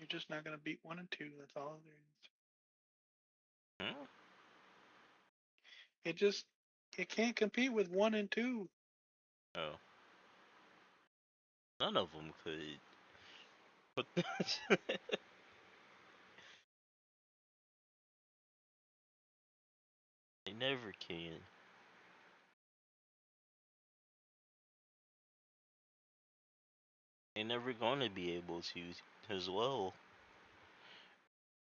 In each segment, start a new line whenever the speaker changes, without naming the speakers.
You're just not gonna beat 1 and 2. That's all there is.
Hmm?
It just it can't compete with 1 and 2.
Oh, none of them could. But they never can. They never gonna be able to as well.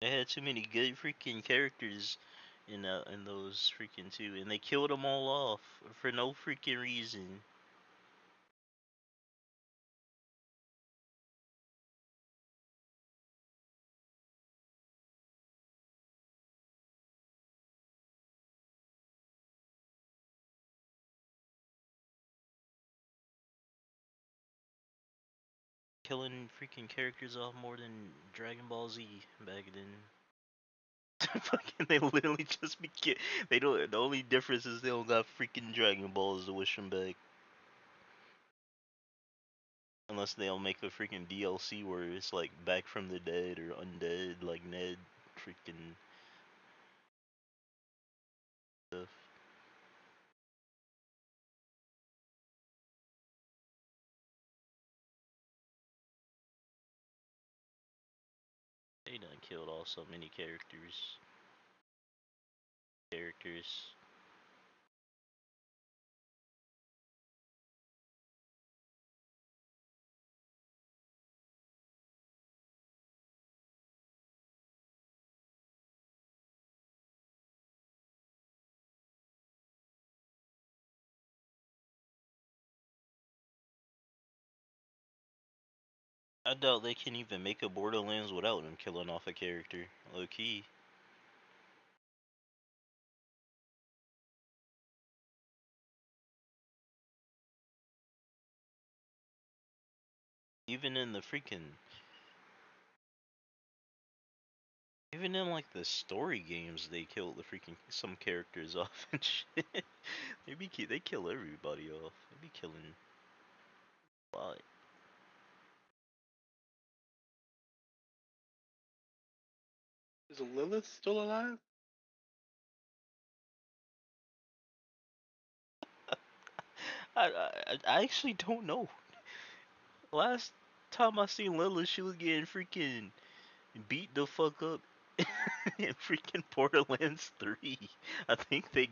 They had too many good freaking characters in those freaking two, and they killed them all off for no freaking reason. Killing freaking characters off more than Dragon Ball Z back then. Fucking, they literally just be they don't. The only difference is they don't got freaking Dragon Balls to wish them back. Unless they'll make a freaking DLC where it's like back from the dead or undead, like Ned, freaking stuff. They done killed off so many characters. Characters. I doubt they can even make a Borderlands without them killing off a character. Low key. Even in the freaking Even in like the story games, they kill the freaking some characters off and shit. They kill everybody off. They be killing a lot.
Is Lilith still alive?
I actually don't know. Last time I seen Lilith, she was getting freaking beat the fuck up in freaking Borderlands 3. I think they,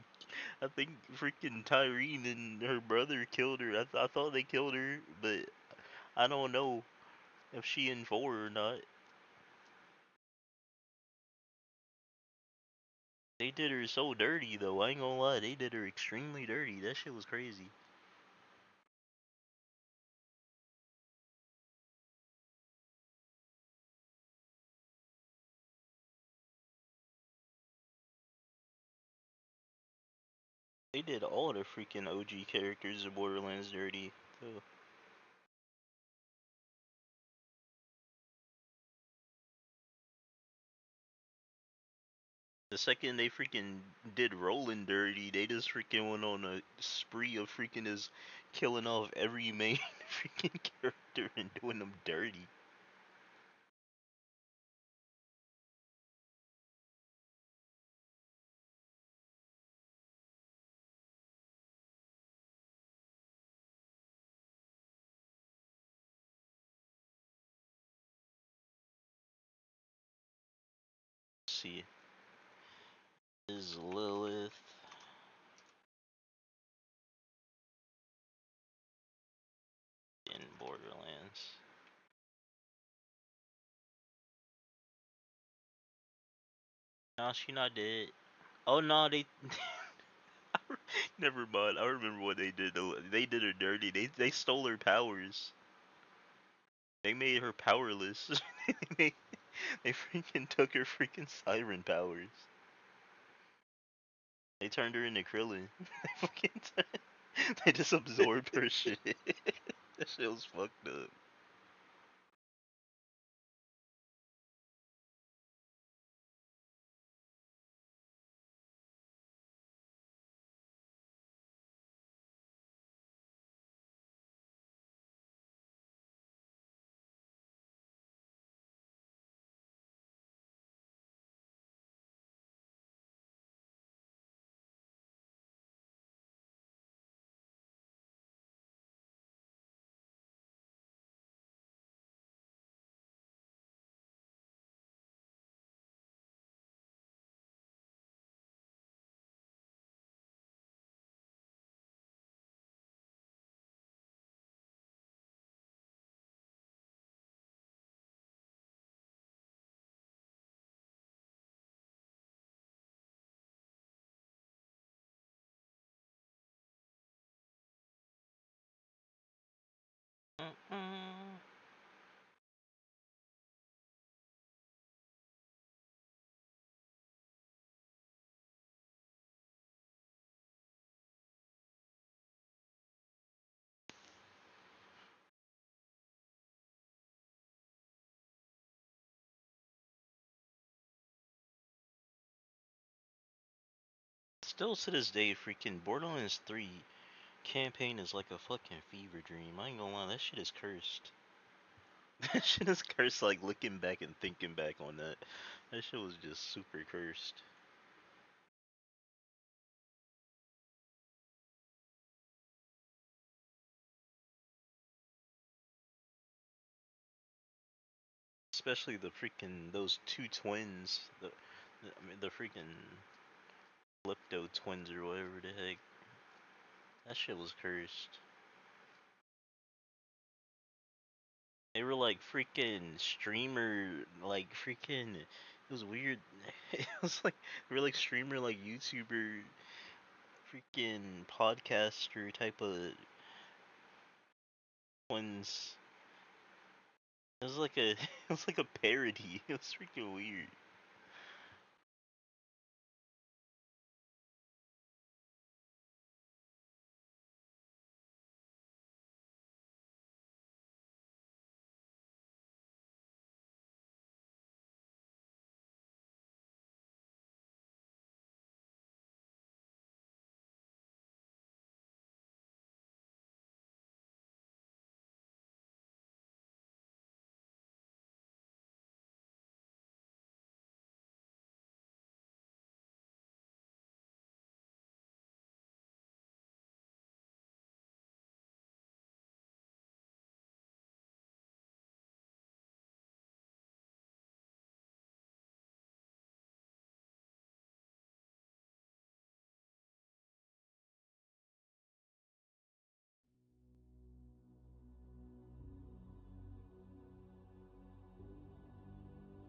I think freaking Tyrene and her brother killed her. I thought they killed her, but I don't know if she in 4 or not. They did her so dirty though. I ain't gonna lie, they did her extremely dirty. That shit was crazy. They did all the freaking OG characters of Borderlands dirty. Too. The second they freaking did Roland dirty, they just freaking went on a spree of freaking just killing off every main freaking character and doing them dirty. Let's see, is Lilith in Borderlands? No, she not dead. Oh no, they never mind. I remember what they did. They did her dirty. They stole her powers. They made her powerless. they they freaking took her freaking siren powers. They turned her into Krillin. They fucking they just absorbed her shit. That shit was fucked up. Still to this day, freaking Borderlands 3 campaign is like a fucking fever dream. I ain't gonna lie, that shit is cursed. That shit is cursed, like looking back and thinking back on that. That shit was just super cursed. Especially the freaking, those two twins. I mean, the freaking Lipto twins or whatever the heck. That shit was cursed. They were like freaking streamer, like freaking. It was weird. It was like they were like streamer, like YouTuber, freaking podcaster type of twins. It was like a, it was like a parody. It was freaking weird.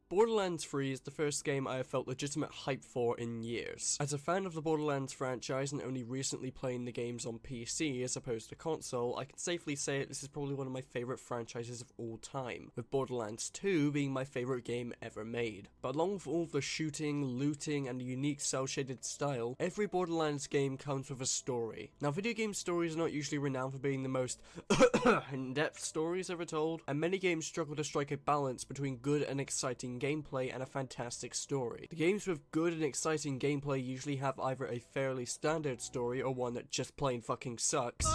Borderlands 3 is the first game I have felt legitimate hype for in years. As a fan of the Borderlands franchise and only recently playing the games on PC as opposed to console, I can safely say this is probably one of my favourite franchises of all time, with Borderlands 2 being my favourite game ever made. But along with all of the shooting, looting, and the unique cel-shaded style, every Borderlands game comes with a story. Now, video game stories are not usually renowned for being the most in-depth stories ever told, and many games struggle to strike a balance between good and exciting gameplay and a fantastic story. The games with good and exciting gameplay usually have either a fairly standard story or one that just plain fucking sucks.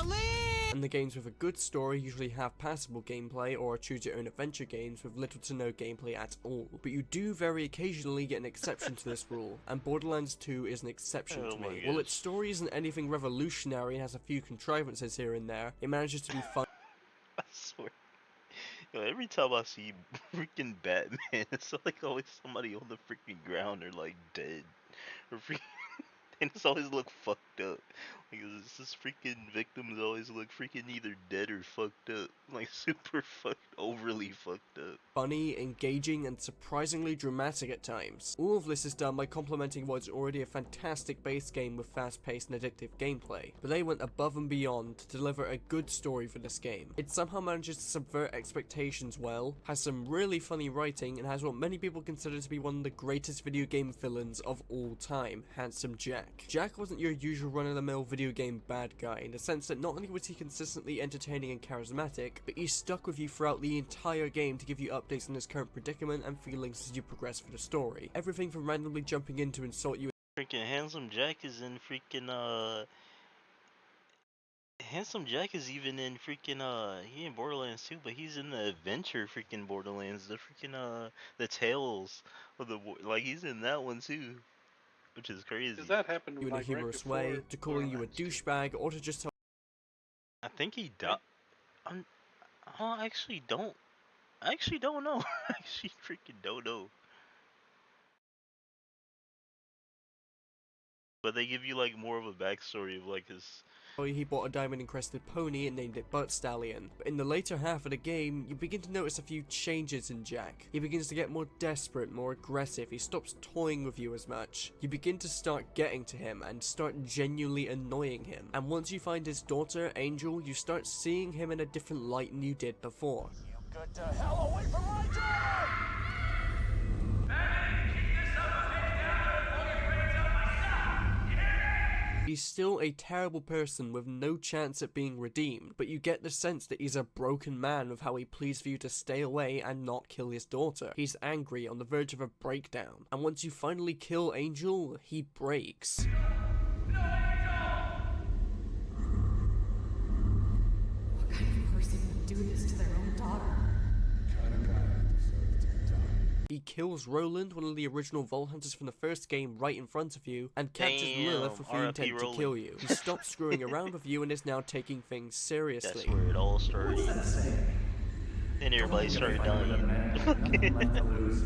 And the games with a good story usually have passable gameplay or choose your own adventure games with little to no gameplay at all. But you do very occasionally get an exception to this rule, and Borderlands 2 is an exception to me. While its story isn't anything revolutionary and has a few contrivances here and there, it manages to be fun.
I swear. Yo, every time I see freaking Batman, it's like always somebody on the freaking ground or like dead. Or freaking, and it's always look fucked up. Like it's this freaking victims always look freaking either dead or fucked up. Like super fucked, overly fucked up.
Funny, engaging, and surprisingly dramatic at times. All of this is done by complementing what is already a fantastic base game with fast-paced and addictive gameplay, but they went above and beyond to deliver a good story for this game. It somehow manages to subvert expectations well, has some really funny writing, and has what many people consider to be one of the greatest video game villains of all time, Handsome Jack. Jack wasn't your usual run-of-the-mill video game bad guy, in the sense that not only was he consistently entertaining and charismatic, but he stuck with you throughout the entire game to give you updates on his current predicament and feelings as you progress through the story. Everything from randomly jumping in to insult you.
Freaking Handsome Jack is in freaking Handsome Jack is even in freaking he in Borderlands too, but he's in the adventure freaking Borderlands, the freaking the Tales of the like he's in that one too, which is crazy.
Does that happen
In a
like right
humorous way,
before
to calling you a
Borderlands 2?
douchebag, or to just tell
I think he died. I'm, I actually don't. I actually don't know. I actually freaking don't know. But they give you like more of a backstory of like his.
you he bought a diamond encrusted pony and named it Butt Stallion. But in the later half of the game, you begin to notice a few changes in Jack. He begins to get more desperate, more aggressive, he stops toying with you as much. You begin to start getting to him and start genuinely annoying him. And once you find his daughter, Angel, you start seeing him in a different light than you did before.
You get the hell away from my daughter!
He's still a terrible person with no chance at being redeemed, but you get the sense that he's a broken man with how he pleads for you to stay away and not kill his daughter. He's angry, on the verge of a breakdown, and once you finally kill Angel, he breaks.
this to their own daughter.
He kills Roland, one of the original Vault Hunters from the first game, right in front of you, and captures Lilith with the
R.I.P.
intent to
Roland.
kill you. He stops screwing around with you and is now taking things seriously.
That's where it all started. Then everybody started dying.
Nothing left to lose.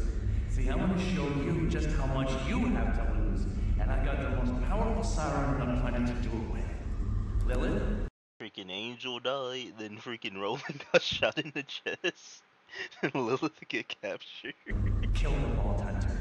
See, I'm gonna show you just how much you have to lose, and I got the most powerful siren on the planet to do it with. Lilith?
Freaking Angel died, then freaking Roland got shot in the chest, and Lilith get captured.
Kill the Vault Hunter.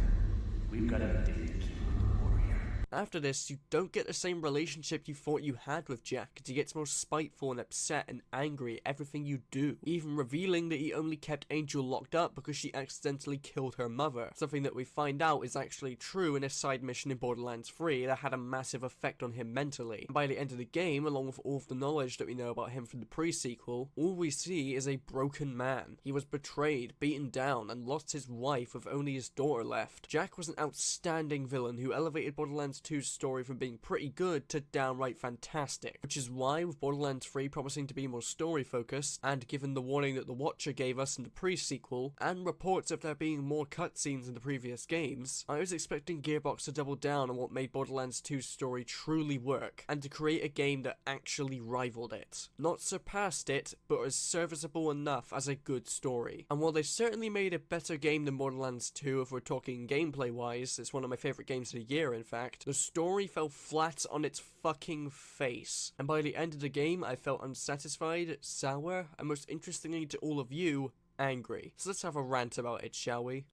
We've got a date to keep with the warrior.
After this, you don't get the same relationship you thought you had with Jack, as he gets more spiteful and upset and angry at everything you do, even revealing that he only kept Angel locked up because she accidentally killed her mother, something that we find out is actually true in a side mission in Borderlands 3 that had a massive effect on him mentally. And by the end of the game, along with all of the knowledge that we know about him from the pre-sequel, all we see is a broken man. He was betrayed, beaten down, and lost his wife with only his daughter left. Jack was an outstanding villain who elevated Borderlands 2's story from being pretty good to downright fantastic, which is why, with Borderlands 3 promising to be more story focused, and given the warning that the Watcher gave us in the pre-sequel, and reports of there being more cutscenes in the previous games, I was expecting Gearbox to double down on what made Borderlands 2's story truly work, and to create a game that actually rivaled it. Not surpassed it, but was serviceable enough as a good story. And while they certainly made a better game than Borderlands 2 if we're talking gameplay wise, it's one of my favourite games of the year in fact, the story fell flat on its fucking face. And by the end of the game, I felt unsatisfied, sour, and most interestingly to all of you, angry. So let's have a rant about it, shall we?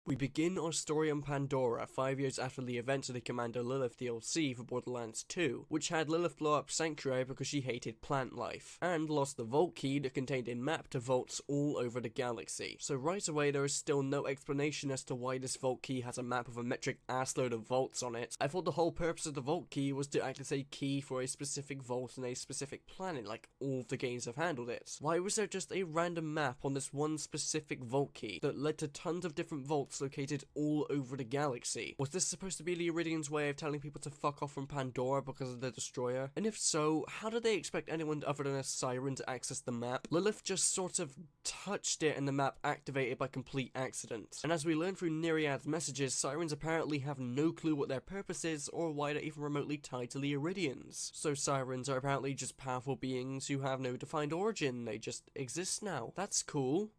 We begin our story on Pandora 5 years after the events of the Commander Lilith DLC for Borderlands 2, which had Lilith blow up Sanctuary because she hated plant life, and lost the vault key that contained a map to vaults all over the galaxy. So right away there is still no explanation as to why this vault key has a map with a metric assload of vaults on it. I thought the whole purpose of the vault key was to act as a key for a specific vault in a specific planet, like all of the games have handled it. Why was there just a random map on this one specific vault key that led to tons of different vaults located all over the galaxy? Was this supposed to be the Iridian's way of telling people to fuck off from Pandora because of the destroyer? And if so, how did they expect anyone other than a siren to access the map? Lilith just sort of touched it and the map activated by complete accident. And as we learn through Nereid's messages, sirens apparently have no clue what their purpose is or why they're even remotely tied to the Iridians. So sirens are apparently just powerful beings who have no defined origin, they just exist now. That's cool.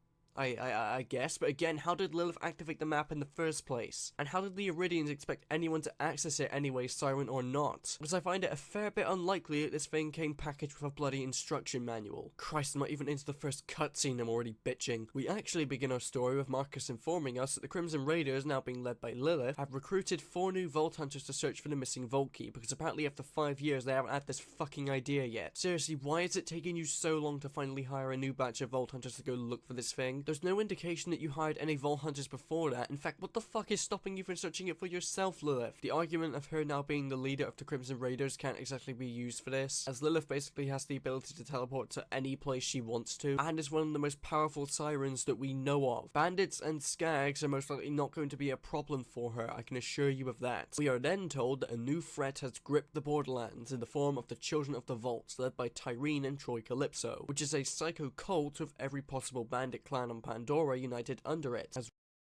I guess, but again, how did Lilith activate the map in the first place? And how did the Iridians expect anyone to access it anyway, siren or not? Because I find it a fair bit unlikely that this thing came packaged with a bloody instruction manual. Christ, I'm not even into the first cutscene, I'm already bitching. We actually begin our story with Marcus informing us that the Crimson Raiders, now being led by Lilith, have recruited 4 new Vault Hunters to search for the missing Vault Key, because apparently after 5 years they haven't had this fucking idea yet. Seriously, why is it taking you so long to finally hire a new batch of Vault Hunters to go look for this thing? There's no indication that you hired any Vault Hunters before that. In fact, what the fuck is stopping you from searching it for yourself, Lilith? The argument of her now being the leader of the Crimson Raiders can't exactly be used for this, as Lilith basically has the ability to teleport to any place she wants to, and is one of the most powerful sirens that we know of. Bandits and skags are most likely not going to be a problem for her, I can assure you of that. We are then told that a new threat has gripped the Borderlands in the form of the Children of the Vaults, led by Tyreen and Troy Calypso, which is a psycho cult with every possible bandit clan on Pandora united under it, as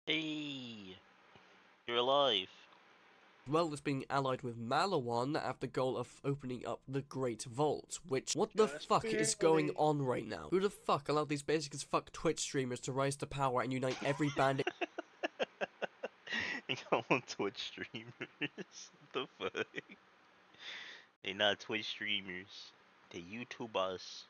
Hey, you're alive.
well as being allied with Malawan that have the goal of opening up the Great Vault, which, what the
Just
fuck is going on right now? Who the fuck allowed these basic as fuck Twitch streamers to rise to power and unite every bandit?
I got on Twitch streamers. What the fuck? They not Twitch streamers. They YouTubers.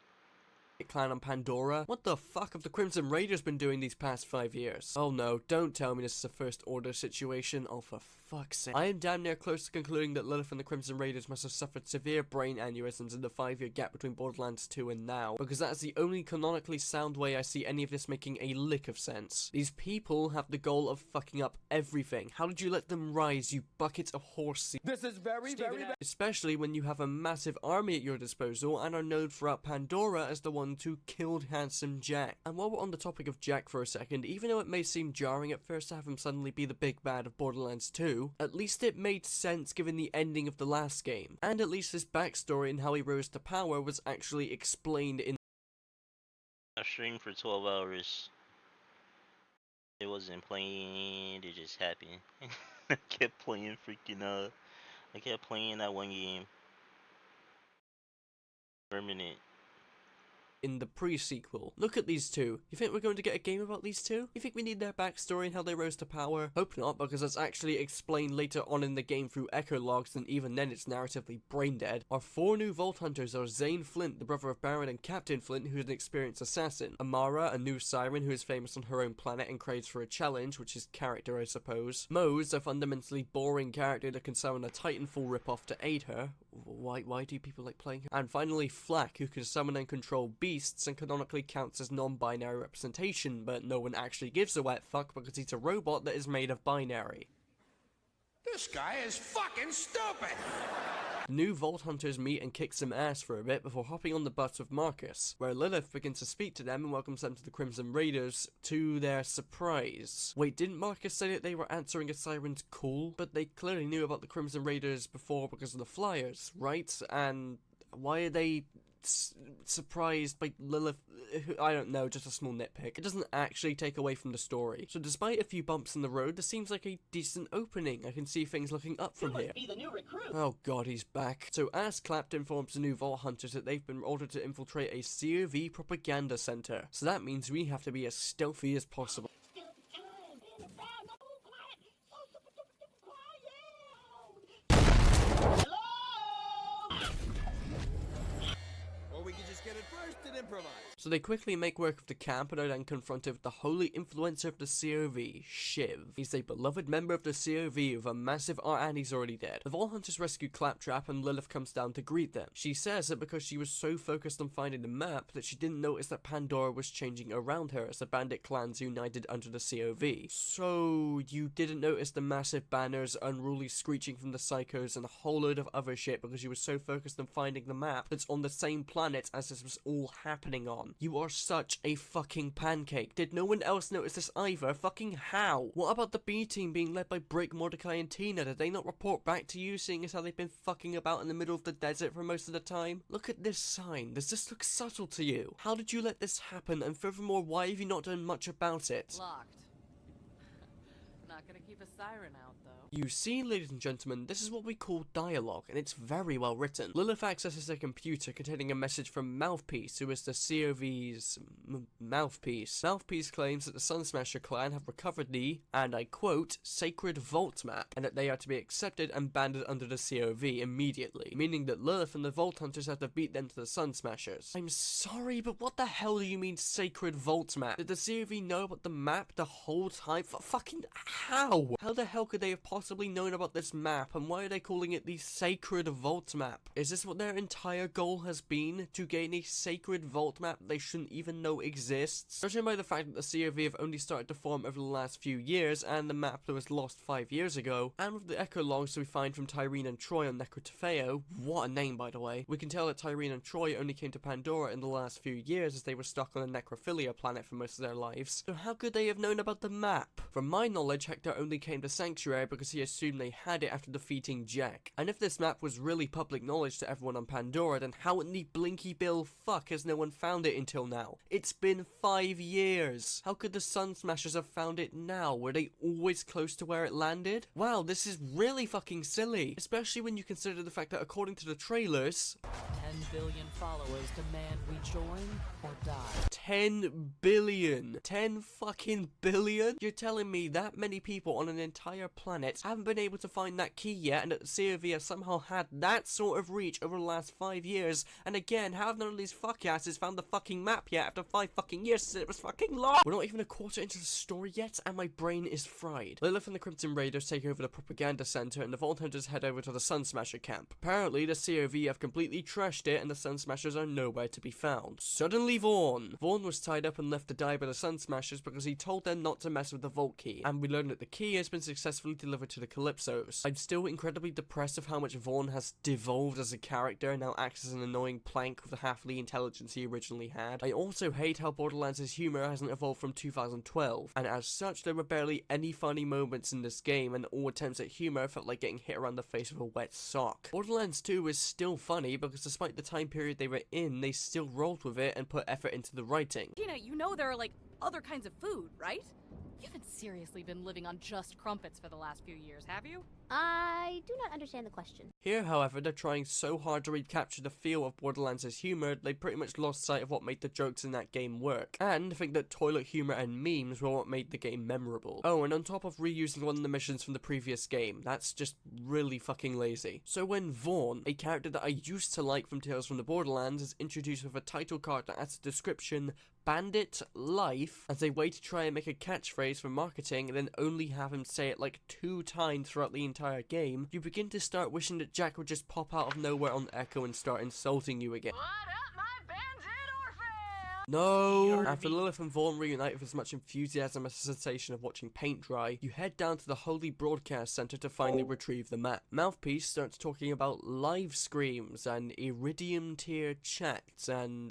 Clan on Pandora? What the fuck have the Crimson Raiders been doing these past 5 years? Oh no, don't tell me this is a first order situation. Oh, for fuck's sake. I am damn near close to concluding that Lilith and the Crimson Raiders must have suffered severe brain aneurysms in the 5-year gap between Borderlands 2 and now, because that is the only canonically sound way I see any of this making a lick of sense. These people have the goal of fucking up everything. How did you let them rise, you bucket of horse seed?
This is very bad.
Especially when you have a massive army at your disposal and are known throughout Pandora as the one who killed handsome Jack. And while we're on the topic of Jack for a second, even though it may seem jarring at first to have him suddenly be the big bad of Borderlands 2, at least it made sense given the ending of the last game. And at least his backstory and how he rose to power was actually explained in
streamed for 12 hours. It wasn't playing, it just happened. I kept playing I kept playing that one game for a minute.
In the pre-sequel. Look at these two. You think we're going to get a game about these two? You think we need their backstory and how they rose to power? Hope not, because it's actually explained later on in the game through echo logs, and even then it's narratively brain dead. Our 4 new Vault Hunters are Zane Flint, the brother of Baron and Captain Flint, who's an experienced assassin. Amara, a new siren who is famous on her own planet and craves for a challenge, which is character I suppose. Mose, a fundamentally boring character that can summon a Titanfall ripoff to aid her. Why do people like playing her? And finally Flack, who can summon and control beasts and canonically counts as non-binary representation, but no one actually gives a wet fuck because he's a robot that is made of binary.
This guy is fucking stupid!
The new Vault Hunters meet and kick some ass for a bit before hopping on the bus with Marcus, where Lilith begins to speak to them and welcomes them to the Crimson Raiders, to their surprise. Wait, didn't Marcus say that they were answering a siren's call? But they clearly knew about the Crimson Raiders before because of the flyers, right? And why are they surprised by Lilith? I don't know, just a small nitpick. It doesn't actually take away from the story. So despite a few bumps in the road, this seems like a decent opening. I can see things looking up from here.
Be the new recruit.
Oh god, he's back. So as Clapton informs the new Vault Hunters that they've been ordered to infiltrate a COV propaganda center. So that means we have to be as stealthy as possible.
Or we could just get it first and improvise.
So they quickly make work of the camp and are then confronted with the holy influencer of the COV, Shiv. He's a beloved member of the COV with a massive art and he's already dead. The Vault Hunters rescue Claptrap and Lilith comes down to greet them. She says that because she was so focused on finding the map that she didn't notice that Pandora was changing around her as the bandit clans united under the COV. So you didn't notice the massive banners, unruly screeching from the psychos and a whole load of other shit because you were so focused on finding the map that's on the same planet as this was all happening on. You are such a fucking pancake. Did no one else notice this either? Fucking how? What about the B team being led by Brick, Mordecai and Tina? Did they not report back to you, seeing as how they've been fucking about in the middle of the desert for most of the time? Look at this sign. Does this look subtle to you? How did you let this happen? And furthermore, why have you not done much about it?
Locked. Not gonna keep a siren out, though.
You see, ladies and gentlemen, this is what we call dialogue, and it's very well written. Lilith accesses a computer containing a message from Mouthpiece, who is the COV's mouthpiece. Mouthpiece claims that the Sun Smasher clan have recovered the, and I quote, sacred vault map, and that they are to be accepted and banded under the COV immediately, meaning that Lilith and the Vault Hunters have to beat them to the Sun Smashers. I'm sorry, but what the hell do you mean sacred vault map? Did the COV know about the map the whole time? Fucking how? How the hell could they have possibly known about this map, and why are they calling it the sacred vault map? Is this what their entire goal has been? To gain a sacred vault map they shouldn't even know exists? Judging by the fact that the COV have only started to form over the last few years, and the map that was lost 5 years ago, and with the echo logs we find from Tyrene and Troy on Necrotafeo, what a name by the way, we can tell that Tyrene and Troy only came to Pandora in the last few years as they were stuck on a necrophilia planet for most of their lives. So how could they have known about the map? From my knowledge, Hector only came to Sanctuary because he assumed they had it after defeating Jack. And if this map was really public knowledge to everyone on Pandora, then how in the blinky bill fuck has no one found it until now? It's been 5 years. How could the Sun Smashers have found it now? Were they always close to where it landed? Wow, this is really fucking silly. Especially when you consider the fact that according to the trailers,
10 billion followers demand we join or die.
10 billion. 10 fucking billion? You're telling me that many people on an entire planet haven't been able to find that key yet, and that the COV have somehow had that sort of reach over the last 5 years, and again, how have none of these fuckasses found the fucking map yet after 5 fucking years since it was fucking lost? We're not even a quarter into the story yet, and my brain is fried. Lilith and the Crimson Raiders take over the propaganda center, and the Vault Hunters head over to the Sun Smasher camp. Apparently, the COV have completely trashed it, and the Sun Smashers are nowhere to be found. Suddenly, Vaughn was tied up and left to die by the Sun Smashers because he told them not to mess with the Vault Key, and we learn that the key has been successfully delivered to the Calypsos. I'm still incredibly depressed of how much Vaughn has devolved as a character and now acts as an annoying plank with half the intelligence he originally had. I also hate how Borderlands' humor hasn't evolved from 2012, and as such there were barely any funny moments in this game, and all attempts at humor felt like getting hit around the face with a wet sock. Borderlands 2 is still funny because despite the time period they were in, they still rolled with it and put effort into the writing. exciting.
Tina, you know there are, like, other kinds of food, right? You haven't seriously been living on just crumpets for the last few years, have you?
I do not understand the question.
Here, however, they're trying so hard to recapture the feel of Borderlands' humour, they pretty much lost sight of what made the jokes in that game work, and think that toilet humour and memes were what made the game memorable. Oh, and on top of reusing one of the missions from the previous game, that's just really fucking lazy. So when Vaughn, a character that I used to like from Tales from the Borderlands, is introduced with a title card that adds a description, Bandit Life, as a way to try and make a catchphrase for marketing and then only have him say it like 2 times throughout the entire game, you begin to start wishing that Jack would just pop out of nowhere on Echo and start insulting you again.
What up, my bandit orphan?
No! After Lilith and Vaughn reunite with as much enthusiasm as a sensation of watching paint dry, you head down to the Holy Broadcast Center to finally retrieve the map. Mouthpiece starts talking about live screams and Iridium tier chats, and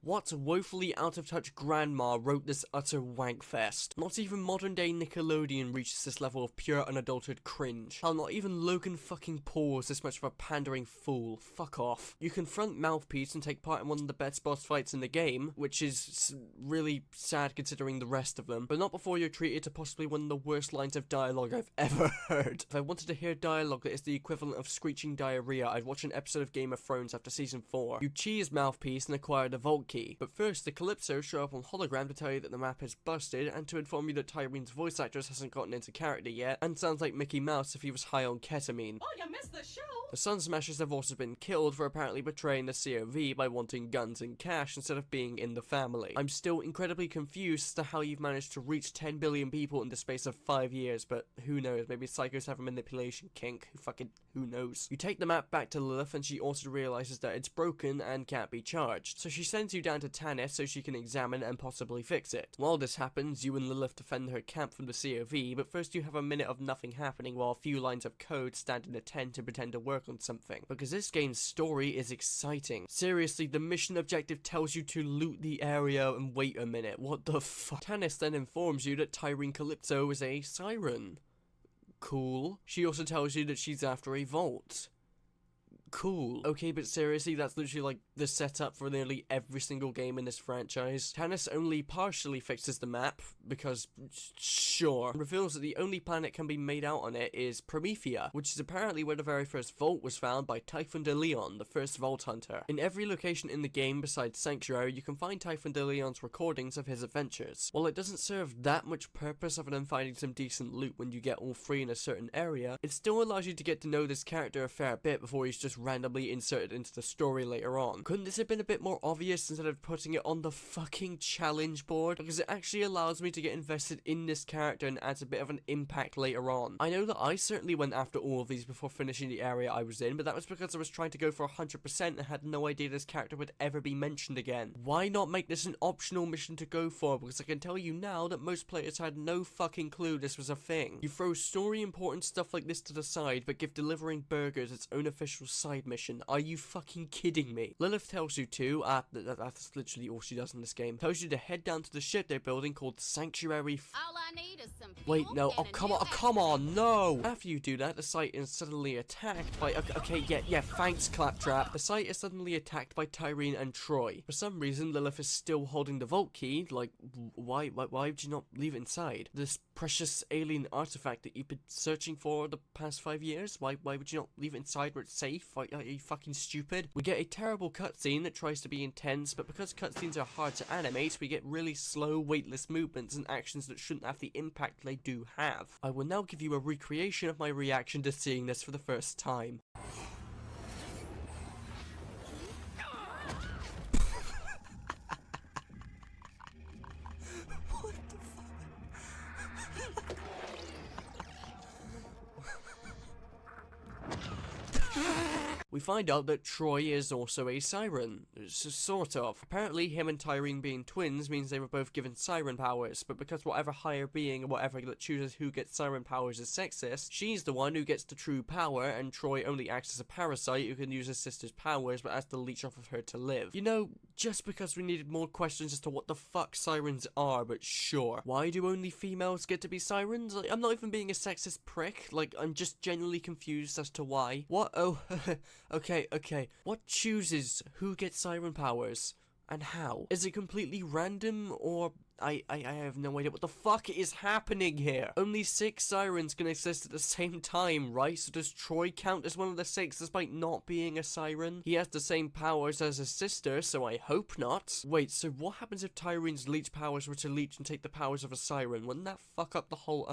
what woefully out of touch grandma wrote this utter wankfest? Not even modern day Nickelodeon reaches this level of pure unadulterated cringe. Hell, not even Logan fucking Paul is this much of a pandering fool. Fuck off. You confront Mouthpiece and take part in one of the best boss fights in the game, which is really sad considering the rest of them, but not before you're treated to possibly one of the worst lines of dialogue I've ever heard. If I wanted to hear dialogue that is the equivalent of screeching diarrhea, I'd watch an episode of Game of Thrones after season 4. You cheese Mouthpiece and acquire the vault key, but first the Calypso show up on hologram to tell you that the map is busted and to inform you that Tyrene's voice actress hasn't gotten into character yet and sounds like Mickey Mouse if he was high on ketamine.
Oh, you missed the show!
The Sun Smashers have also been killed for apparently betraying the COV by wanting guns and cash instead of being in the family. I'm still incredibly confused as to how you've managed to reach 10 billion people in the space of 5 years, but who knows, maybe psychos have a manipulation kink, who knows. You take the map back to Lilith and she also realizes that it's broken and can't be charged, so she sends you down to Tannis so she can examine and possibly fix it. While this happens, you and Lilith defend her camp from the COV, but first you have a minute of nothing happening while a few lines of code stand in a tent and pretend to work on something, because this game's story is exciting. Seriously, the mission objective tells you to loot the area and wait a minute, what the fuck? Tannis then informs you that Tyrene Calypso is a siren. Cool. She also tells you that she's after a vault. Cool. Okay, but seriously, that's literally like the setup for nearly every single game in this franchise. Tannis only partially fixes the map, because sure, reveals that the only planet can be made out on it is Promethea, which is apparently where the very first vault was found by Typhon de Leon, the first vault hunter. In every location in the game besides Sanctuary, you can find Typhon de Leon's recordings of his adventures. While it doesn't serve that much purpose other than finding some decent loot when you get all 3 in a certain area, it still allows you to get to know this character a fair bit before he's just randomly inserted into the story later on. Couldn't this have been a bit more obvious instead of putting it on the fucking challenge board? Because it actually allows me to get invested in this character and adds a bit of an impact later on. I know that I certainly went after all of these before finishing the area I was in, but that was because I was trying to go for 100% and had no idea this character would ever be mentioned again. Why not make this an optional mission to go for? Because I can tell you now that most players had no fucking clue this was a thing. You throw story important stuff like this to the side, but give delivering burgers its own official side mission. Are you fucking kidding me? Lilith tells you to, that's literally all she does in this game, tells you to head down to the ship they're building called Sanctuary
All I need is some
Wait,
fuel
no,
and
oh
a
come
new
on, come on, no! After you do that, the site is suddenly attacked by, okay, yeah, thanks, Claptrap. The site is suddenly attacked by Tyrene and Troy. For some reason, Lilith is still holding the vault key, like, why would you not leave it inside? This precious alien artifact that you've been searching for the past 5 years? Why would you not leave it inside where it's safe? Are you fucking stupid? We get a terrible cutscene that tries to be intense, but because cutscenes are hard to animate, we get really slow, weightless movements and actions that shouldn't have the impact they do have. I will now give you a recreation of my reaction to seeing this for the first time. We find out that Troy is also a siren. Sort of. Apparently, him and Tyrene being twins means they were both given siren powers, but because whatever higher being or whatever that chooses who gets siren powers is sexist, she's the one who gets the true power, and Troy only acts as a parasite who can use his sister's powers but has to leech off of her to live. You know, just because we needed more questions as to what the fuck sirens are, but sure. Why do only females get to be sirens? Like, I'm not even being a sexist prick, like, I'm just genuinely confused as to why. What? Oh, okay. What chooses who gets siren powers? And how? Is it completely random, or I have no idea what the fuck is happening here? Only 6 sirens can exist at the same time, right? So does Troy count as one of the 6 despite not being a siren? He has the same powers as his sister, so I hope not. Wait, so what happens if Tyrene's leech powers were to leech and take the powers of a siren? Wouldn't that fuck up the whole,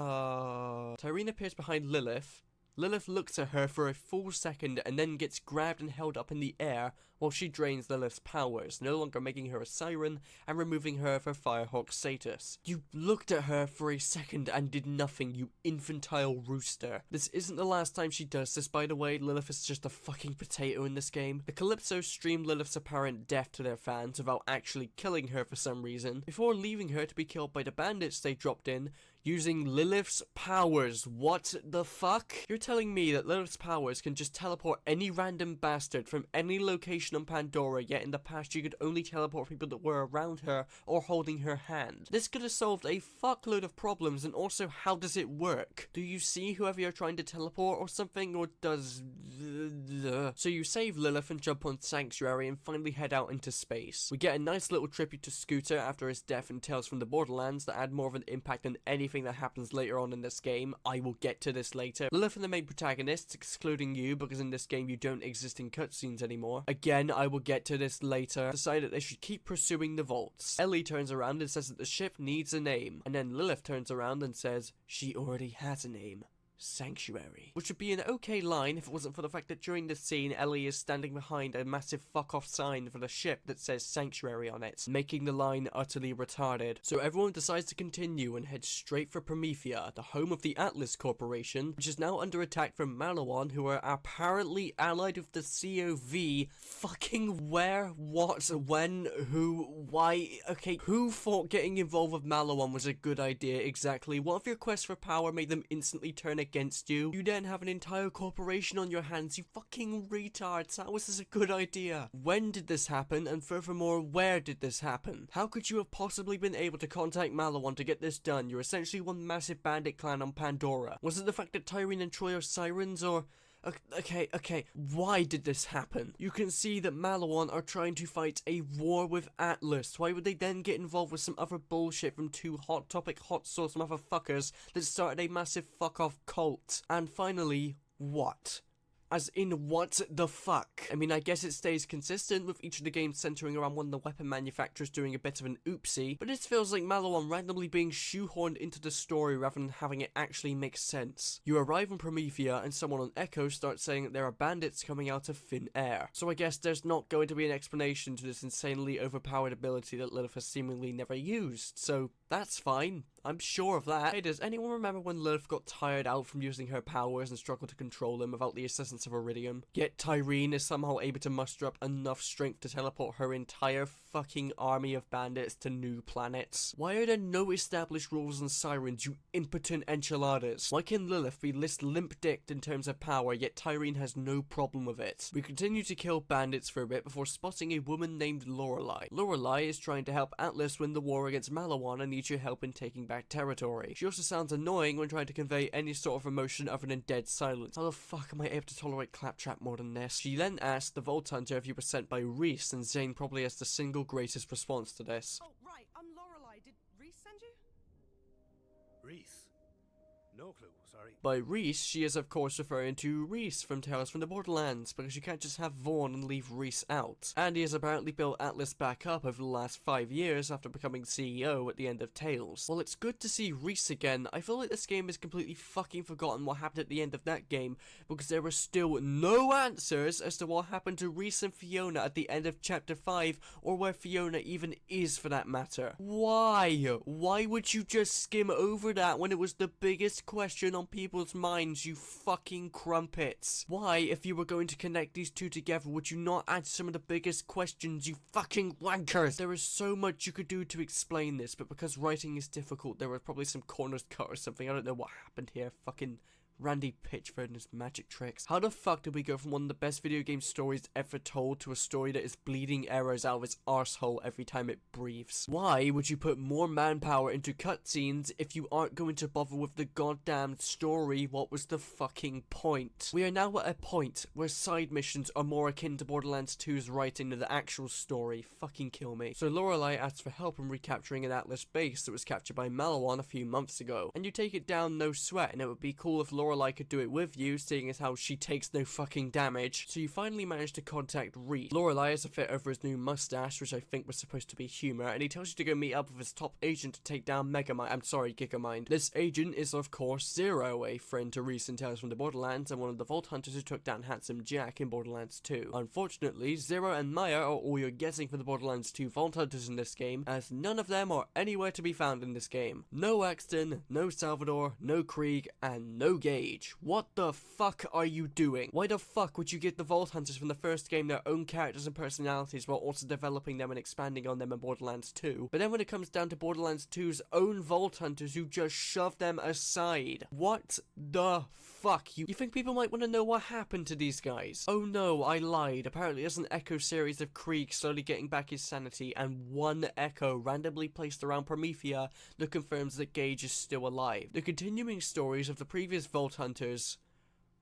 Tyrene appears behind Lilith. Lilith looks at her for a full second and then gets grabbed and held up in the air while she drains Lilith's powers, no longer making her a siren and removing her of her Firehawk status. You looked at her for a second and did nothing, you infantile rooster. This isn't the last time she does this, by the way. Lilith is just a fucking potato in this game. The Calypso streamed Lilith's apparent death to their fans without actually killing her for some reason, before leaving her to be killed by the bandits they dropped in, using Lilith's powers. What the fuck? You're telling me that Lilith's powers can just teleport any random bastard from any location on Pandora, yet in the past you could only teleport people that were around her or holding her hand. This could have solved a fuckload of problems, and also how does it work? Do you see whoever you're trying to teleport or something, or does... So you save Lilith and jump on Sanctuary and finally head out into space. We get a nice little tribute to Scooter after his death in Tales from the Borderlands that add more of an impact than anything that happens later on in this game. I will get to this later. Lilith and the main protagonists, excluding you because in this game you don't exist in cutscenes anymore. Again, I will get to this later. Decide that they should keep pursuing the vaults. Ellie turns around and says that the ship needs a name. And then Lilith turns around and says she already has a name. Sanctuary. Which would be an okay line if it wasn't for the fact that during this scene, Ellie is standing behind a massive fuck off sign for the ship that says Sanctuary on it, making the line utterly retarded. So everyone decides to continue and head straight for Promethea, the home of the Atlas Corporation, which is now under attack from Malawan, who are apparently allied with the COV. Fucking where, what, when, who, why? Okay, who thought getting involved with Malawan was a good idea exactly? What if your quest for power made them instantly turn against you? You then have an entire corporation on your hands, you fucking retards. How was this a good idea? When did this happen? And furthermore, where did this happen? How could you have possibly been able to contact Malawan to get this done? You're essentially one massive bandit clan on Pandora. Was it the fact that Tyrene and Troy are sirens, or... Okay, why did this happen? You can see that Malawan are trying to fight a war with Atlas. Why would they then get involved with some other bullshit from 2 hot topic hot sauce motherfuckers that started a massive fuck off cult? And finally, what? As in, what the fuck? I mean, I guess it stays consistent with each of the games centering around one of the weapon manufacturers doing a bit of an oopsie, but it feels like Malawan randomly being shoehorned into the story rather than having it actually make sense. You arrive on Promethea and someone on Echo starts saying that there are bandits coming out of thin air. So I guess there's not going to be an explanation to this insanely overpowered ability that Lilith has seemingly never used, so that's fine. I'm sure of that. Hey, does anyone remember when Lilith got tired out from using her powers and struggled to control them without the assistance of Iridium? Yet Tyrene is somehow able to muster up enough strength to teleport her entire fucking army of bandits to new planets. Why are there no established rules on sirens, you impotent enchiladas? Why can Lilith be this limp-dicked in terms of power, yet Tyrene has no problem with it? We continue to kill bandits for a bit before spotting a woman named Lorelei. Lorelei is trying to help Atlas win the war against Malawan and needs your help in taking back territory. She also sounds annoying when trying to convey any sort of emotion other than dead silence. How the fuck am I able to tolerate Claptrap more than this? She then asked the Vault Hunter if you were sent by Reese, and Zane probably has the single greatest response to this.
Oh, right, I'm Lorelei. Did Reese send you?
Reese? No clue, sorry.
By Reese, she is of course referring to Reese from Tales from the Borderlands, because you can't just have Vaughn and leave Reese out. And he has apparently built Atlas back up over the last 5 years after becoming CEO at the end of Tales. While it's good to see Reese again, I feel like this game has completely fucking forgotten what happened at the end of that game, because there were still no answers as to what happened to Reese and Fiona at the end of Chapter 5, or where Fiona even is for that matter. Why? Why would you just skim over that when it was the biggest question on people's minds, you fucking crumpets? Why, if you were going to connect these two together, would you not add some of the biggest questions, you fucking wankers? There is so much you could do to explain this, but because writing is difficult, there were probably some corners cut or something. I don't know what happened here. Fucking Randy Pitchford and his magic tricks. How the fuck did we go from one of the best video game stories ever told to a story that is bleeding arrows out of its arsehole every time it breathes? Why would you put more manpower into cutscenes if you aren't going to bother with the goddamn story? What was the fucking point? We are now at a point where side missions are more akin to Borderlands 2's writing than the actual story. Fucking kill me. So Lorelei asks for help in recapturing an Atlas base that was captured by Malawan a few months ago, and you take it down no sweat, and it would be cool if Lorelei could do it with you, seeing as how she takes no fucking damage. So you finally manage to contact Reese. Lorelei has a fit over his new mustache, which I think was supposed to be humor, and he tells you to go meet up with his top agent to take down Gigamind. This agent is of course Zero, a friend to Reese in Tales from the Borderlands, and one of the Vault Hunters who took down Handsome Jack in Borderlands 2. Unfortunately, Zero and Maya are all you're getting for the Borderlands 2 Vault Hunters in this game, as none of them are anywhere to be found in this game. No Axton, no Salvador, no Krieg, and no Gage. What the fuck are you doing? Why the fuck would you give the Vault Hunters from the first game their own characters and personalities while also developing them and expanding on them in Borderlands 2? But then when it comes down to Borderlands 2's own Vault Hunters, you just shove them aside. What the fuck? You think people might want to know what happened to these guys? Oh no, I lied. Apparently there's an Echo series of Krieg slowly getting back his sanity, and one Echo randomly placed around Promethea that confirms that Gage is still alive. The continuing stories of the previous Vault Hunters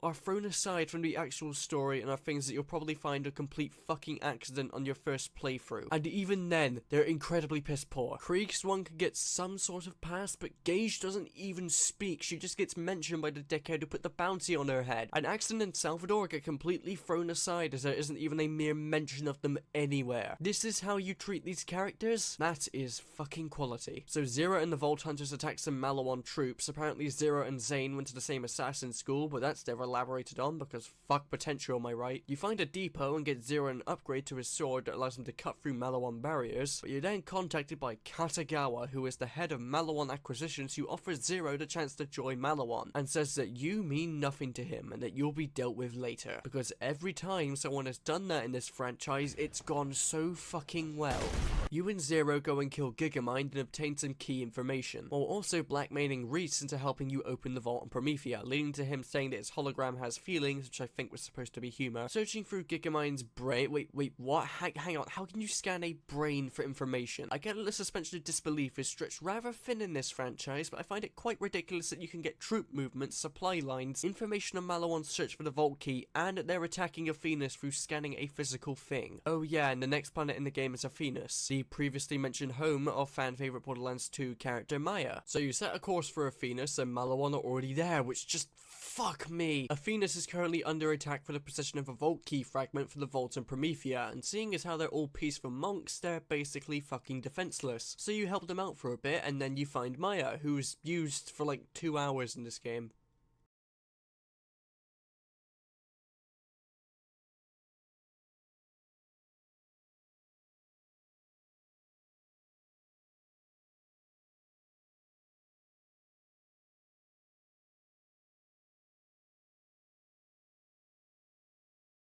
are thrown aside from the actual story and are things that you'll probably find a complete fucking accident on your first playthrough. And even then, they're incredibly piss poor. Krieg's one could get some sort of pass, but Gage doesn't even speak. She just gets mentioned by the dickhead who put the bounty on her head. And Axton and Salvador get completely thrown aside as there isn't even a mere mention of them anywhere. This is how you treat these characters? That is fucking quality. So Zero and the Vault Hunters attack some Malawan troops. Apparently Zero and Zane went to the same assassin school, but that's never elaborated on because fuck potential, am I right? You find a depot and get Zero an upgrade to his sword that allows him to cut through Malawan barriers, but you're then contacted by Katagawa, who is the head of Malawan acquisitions, who offers Zero the chance to join Malawan and says that you mean nothing to him and that you'll be dealt with later, because every time someone has done that in this franchise, it's gone so fucking well. You and Zero go and kill Gigamind and obtain some key information, while also blackmailing Reese into helping you open the vault on Promethea, leading to him saying that his hologram has feelings, which I think was supposed to be humor. Searching through Gigamind's brain— wait, what? Hang on, how can you scan a brain for information? I get that the suspension of disbelief is stretched rather thin in this franchise, but I find it quite ridiculous that you can get troop movements, supply lines, information on Malawan's search for the vault key, and that they're attacking Athenas through scanning a physical thing. Oh yeah, and the next planet in the game is Athenas, the previously mentioned home of fan favorite Borderlands 2 character Maya. So you set a course for Athenas and Malawan are already there, which just— fuck me. Athenas is currently under attack for the possession of a vault key fragment for the vault in Promethea, and seeing as how they're all peaceful monks, they're basically fucking defenseless. So you help them out for a bit, and then you find Maya, who's used for like 2 hours in this game.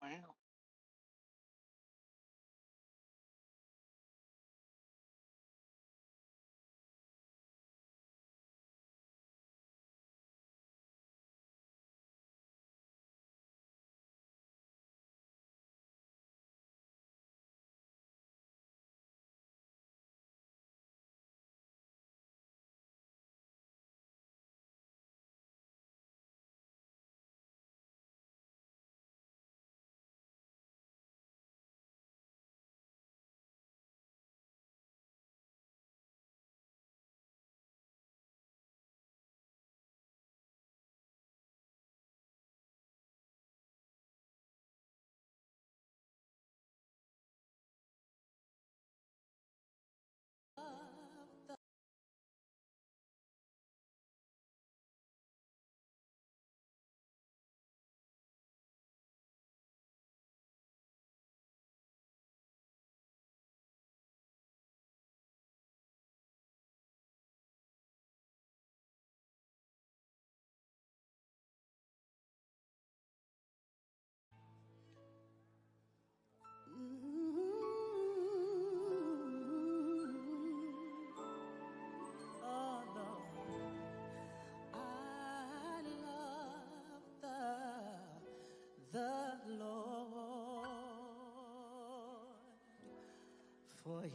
Wow.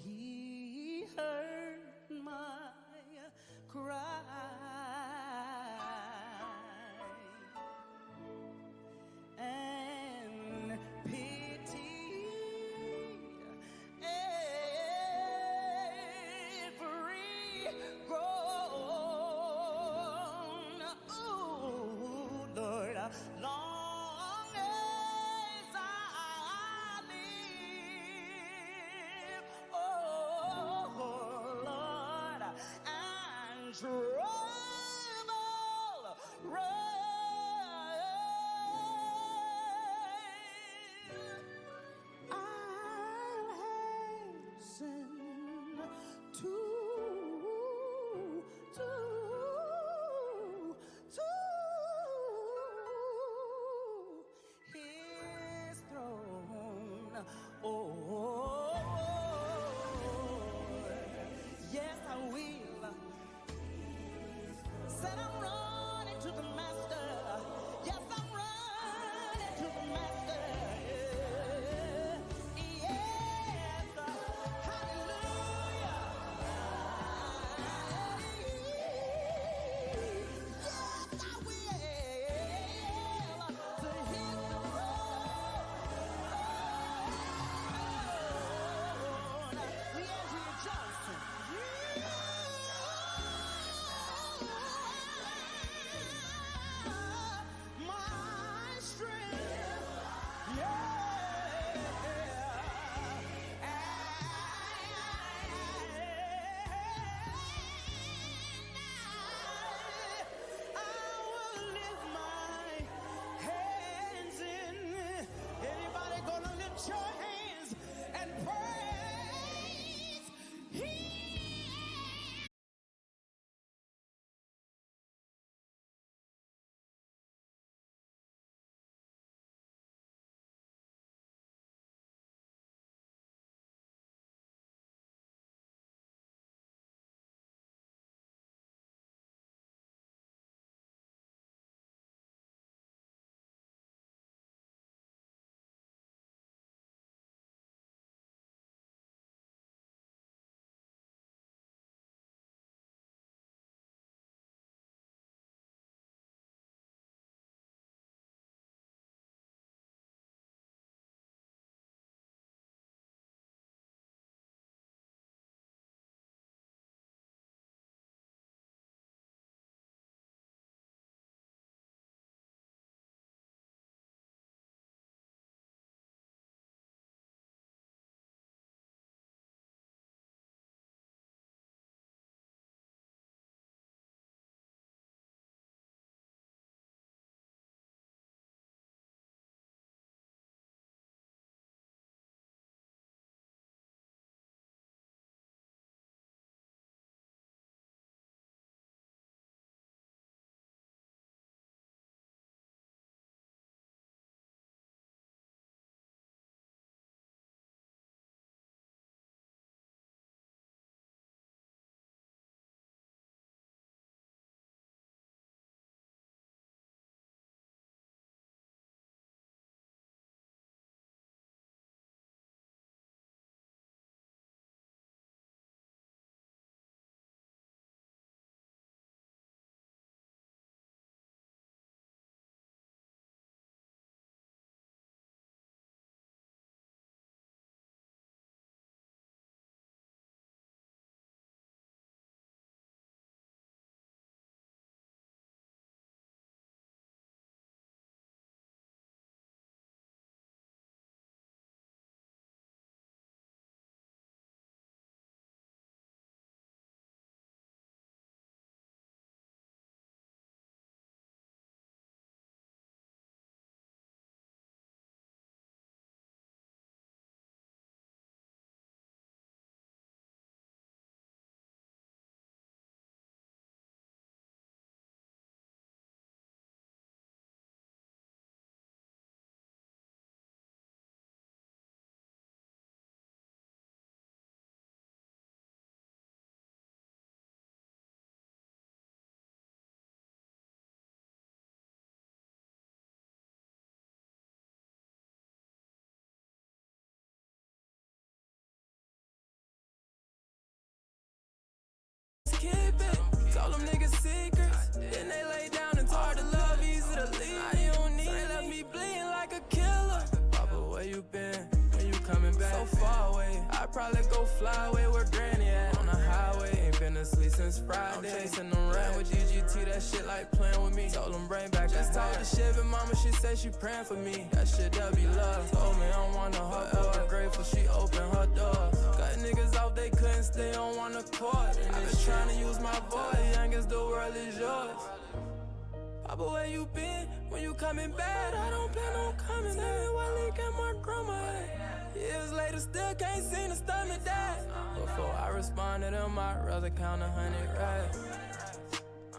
He heard my cry and pity every groan. Ooh, Lord, long as I live, oh Lord, and trouble rise, I'll hasten to his throne. Oh, yes, I will. keep it. Told them niggas secrets. Then they lay down and told the love easy to leave. Now you don't need it, left me bleeding like a killer. Papa, where you been? When you coming back? So far away. I probably go fly away where granny at. On the highway, ain't been asleep since Friday. I'm chasing them around with DGT, that shit like playing with me. Told them bring back just talk to shit, but mama, she say she praying for me. That shit, that'll be love. Told me I don't want no her ever grateful, she opened her door. Got niggas off, they couldn't stay on one accord. And they trying to use my voice, youngest, the world is yours. Papa, where you been? When you coming back? I don't plan on coming. Tell me why they got my grandma at. Years later, still can't seem to stomach that. Before I respond to them, I'd rather count 100 racks.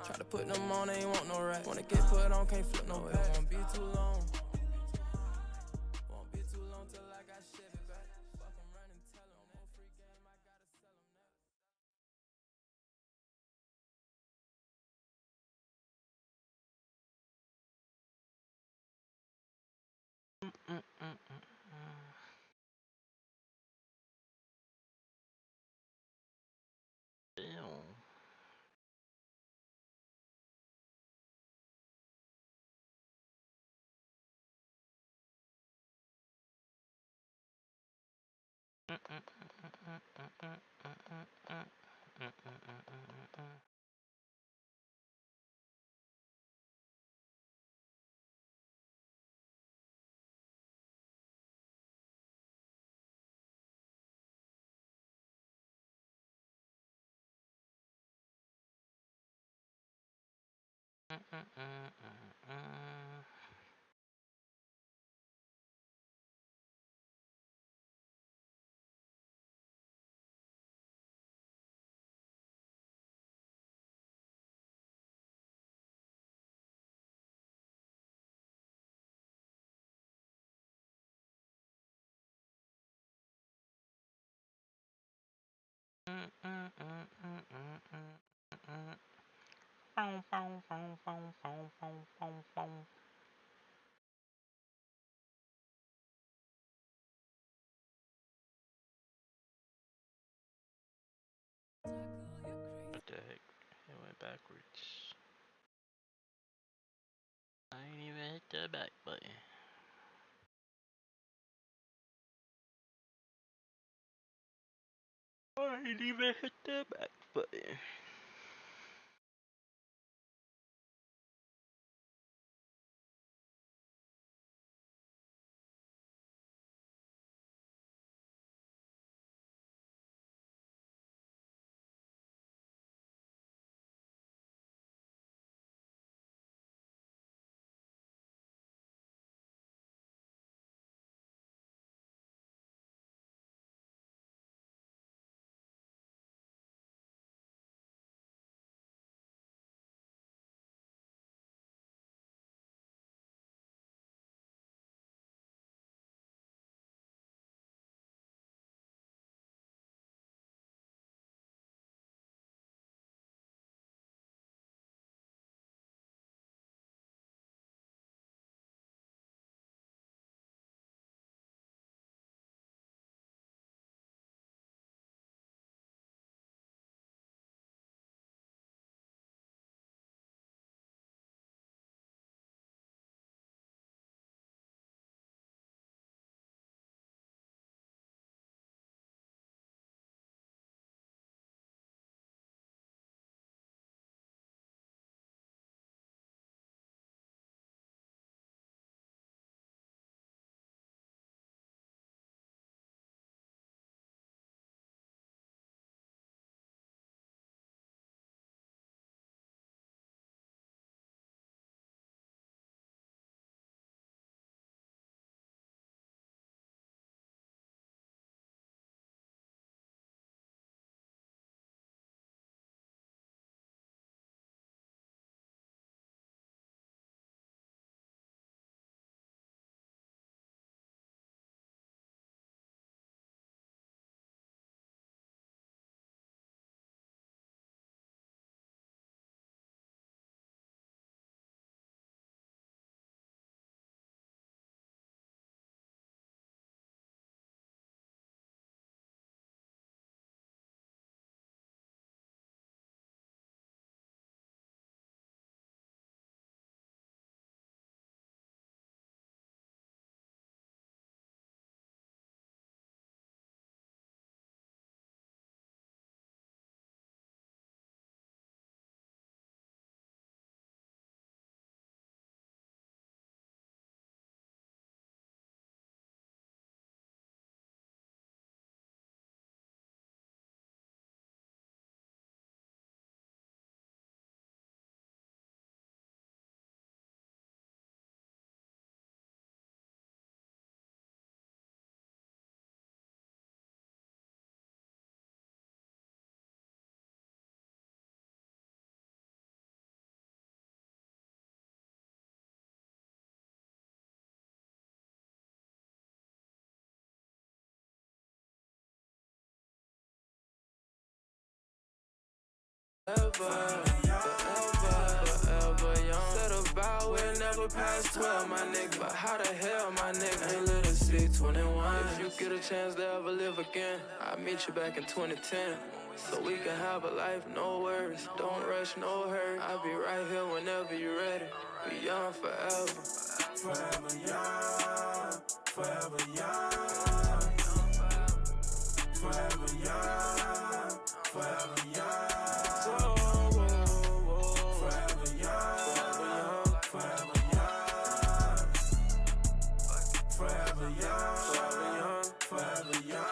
Try to put them on, they ain't want no racks. Wanna get put on, can't flip no back. Won't be too long. Won't be too long till I got shit back. Fuck 'em, run and tell 'em. No free game, I gotta sell 'em now.
Damn. What the heck? It went backwards. I ain't even hit the back button. I ain't even hit the back button.
forever young. Said about we'll never pass 12, my nigga. But how the hell, my nigga, ain't little 621. If you get a chance to ever live again, I'll meet you back in 2010. So we can have a life, no worries. Don't rush, no hurry. I'll be right here whenever you're ready. We young forever. Forever young. Forever young. Forever young. Forever young. Forever young. Forever young. Forever young. Forever young.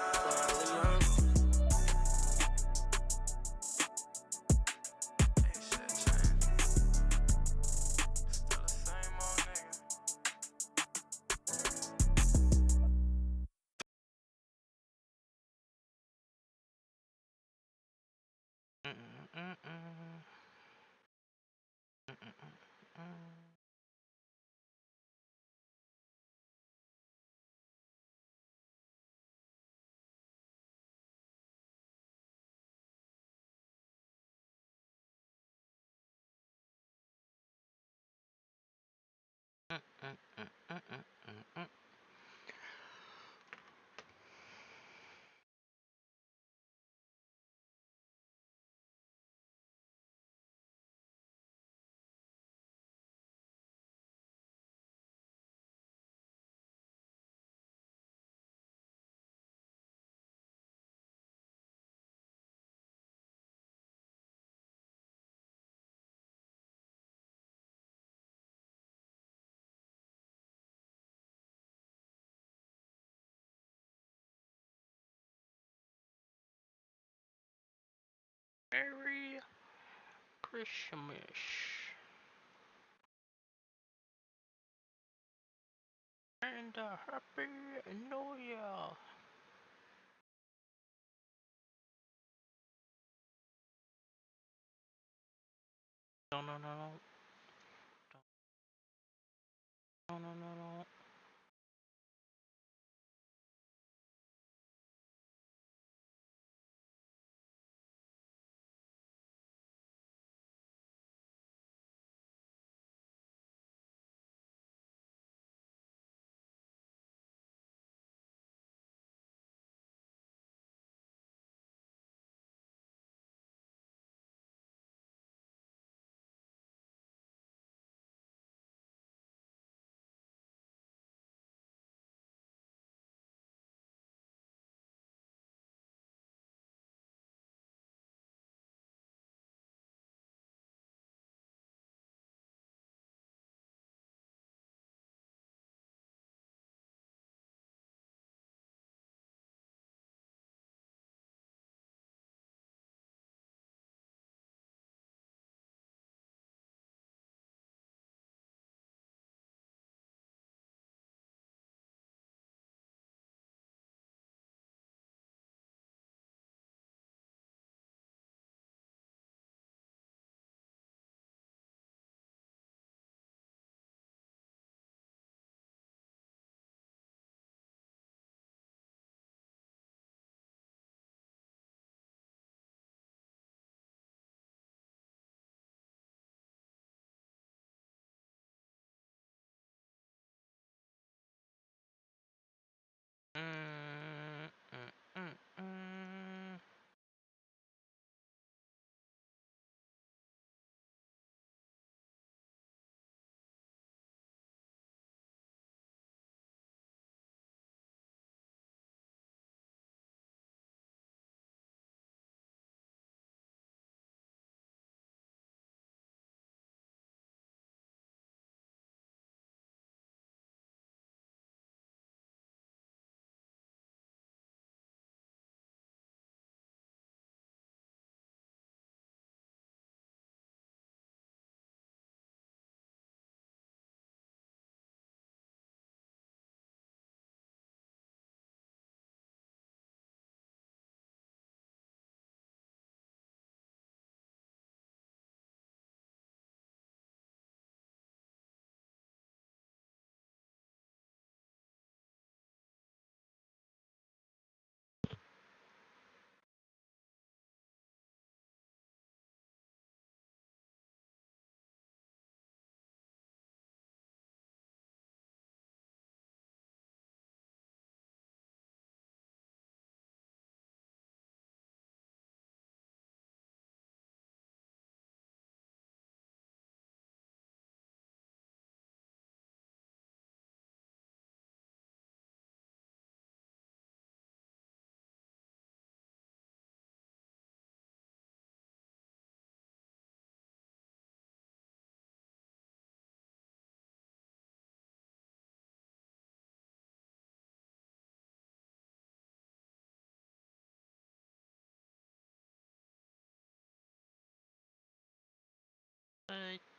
Merry Christmas and a Happy New Year. No, no, no, no. No, no, no, no.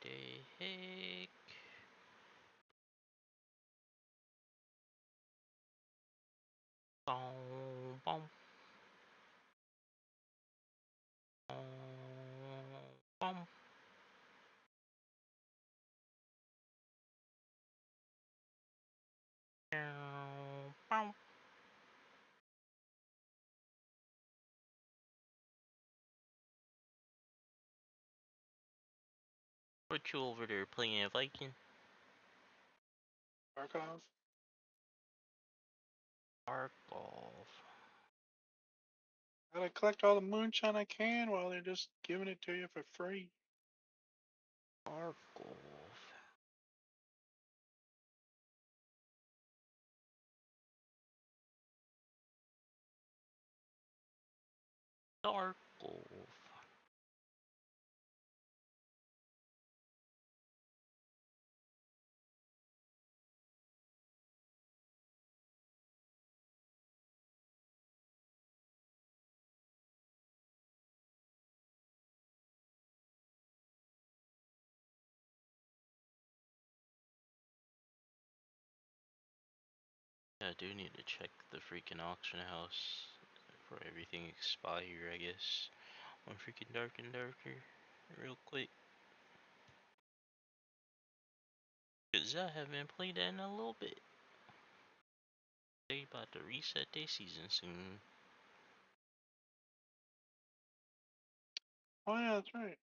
the heck? Boom, boom, boom, boom. Boom. What you over there playing a Viking?
Barkov.
Barkov.
Gotta collect all the moonshine I can while they're just giving it to you for free.
Barkov. Darkov. Yeah, I do need to check the freaking auction house for everything expire, I guess. One freaking dark and darker, real quick. Cause I haven't played that in a little bit. They about to reset their season soon.
Oh yeah, that's right.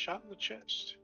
shot in the chest.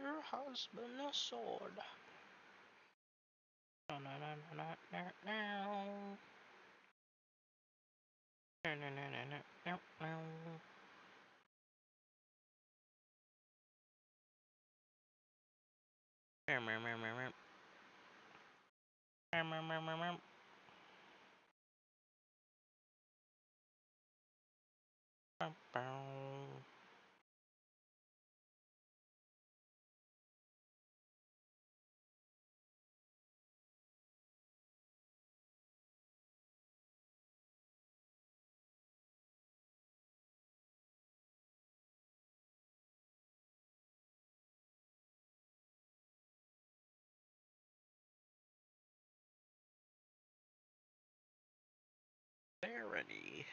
There has been a sword. Barony.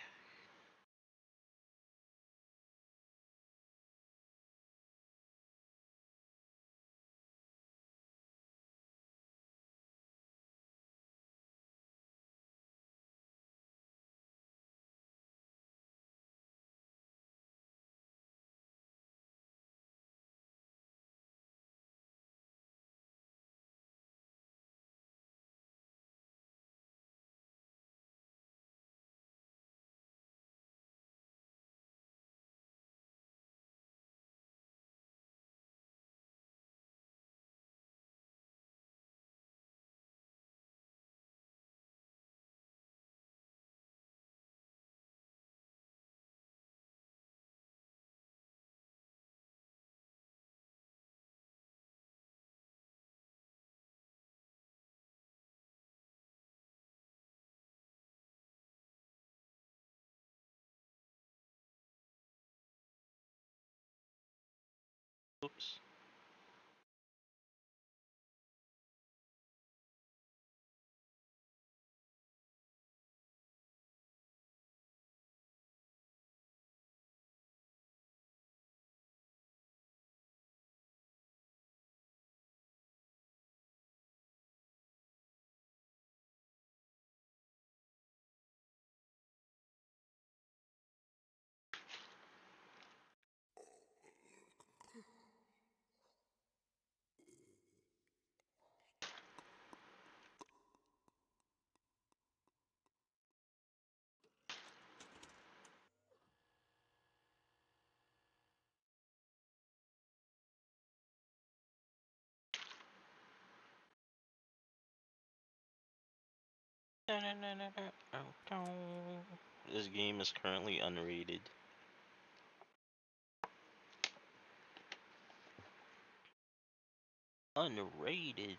Oops. This game is currently unrated. Unrated.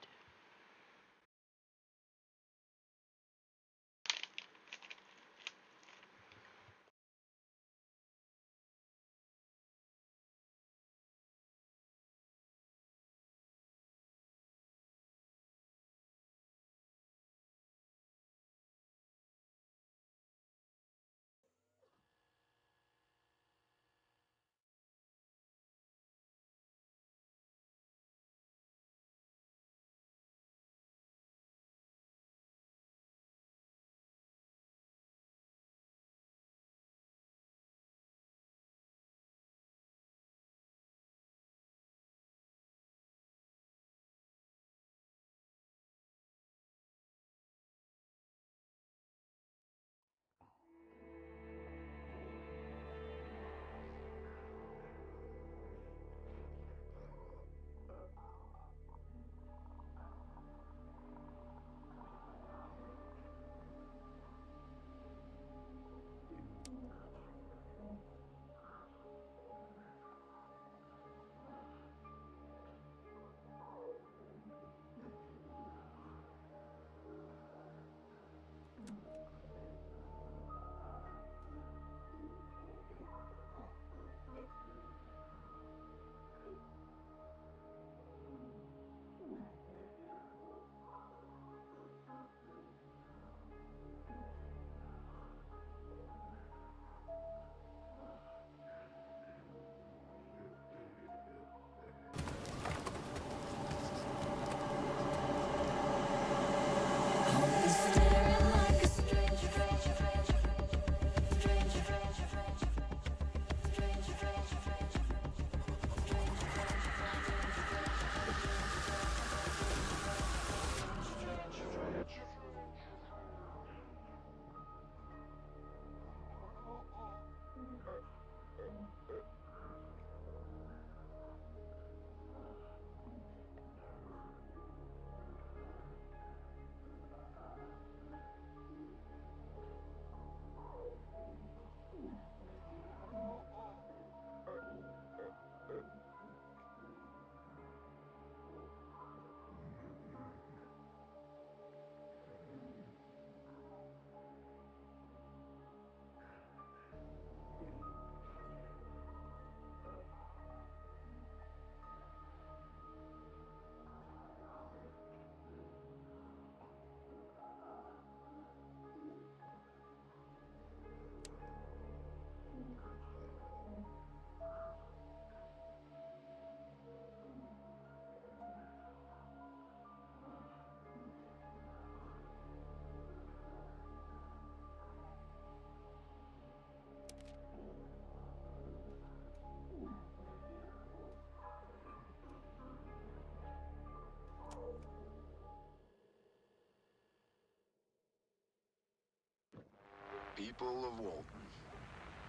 people of Walton.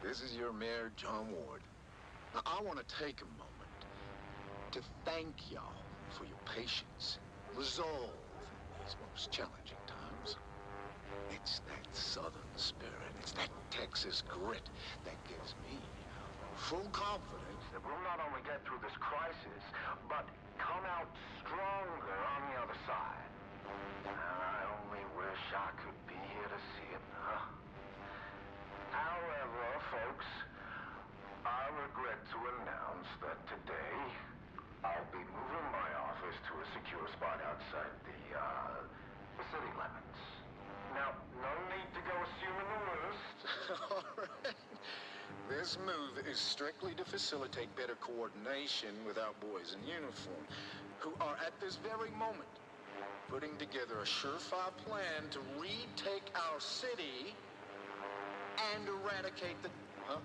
This is your mayor, John Ward. Now, I want to take a moment to thank y'all for your patience, resolve in these most challenging times. It's that Southern spirit, it's that Texas grit that gives me full confidence that we'll not only get through this crisis, but come out stronger on the other side. And I only wish I could be here to see it, huh? However, folks, I regret to announce that today I'll be moving my office to a secure spot outside the city limits. Now, no need to go assuming the worst. All right. This move is strictly to facilitate better coordination with our boys in uniform, who are at this very moment putting together a surefire plan to retake our city and eradicate the... Huh?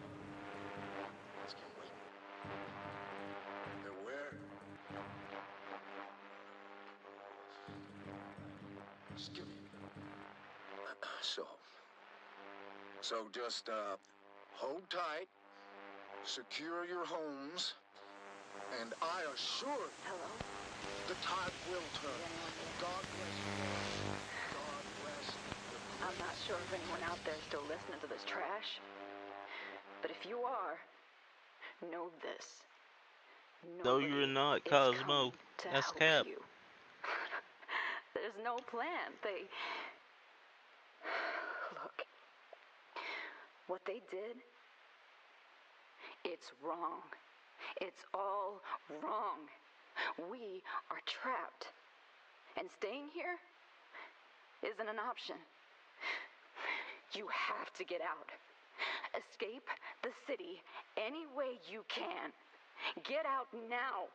Let's get wait. The where? Excuse me. So just, hold tight, secure your homes, and I assure you... Hello? The tide will turn. God bless you. God bless you.
I'm not sure if anyone out there is still listening to this trash, but if you are, know this.
No, you're not, Cosmo. That's cap.
You. There's no plan. Look. What they did, it's wrong. It's all wrong. We are trapped. And staying here isn't an option. You have to get out. Escape the city any way you can. Get out now.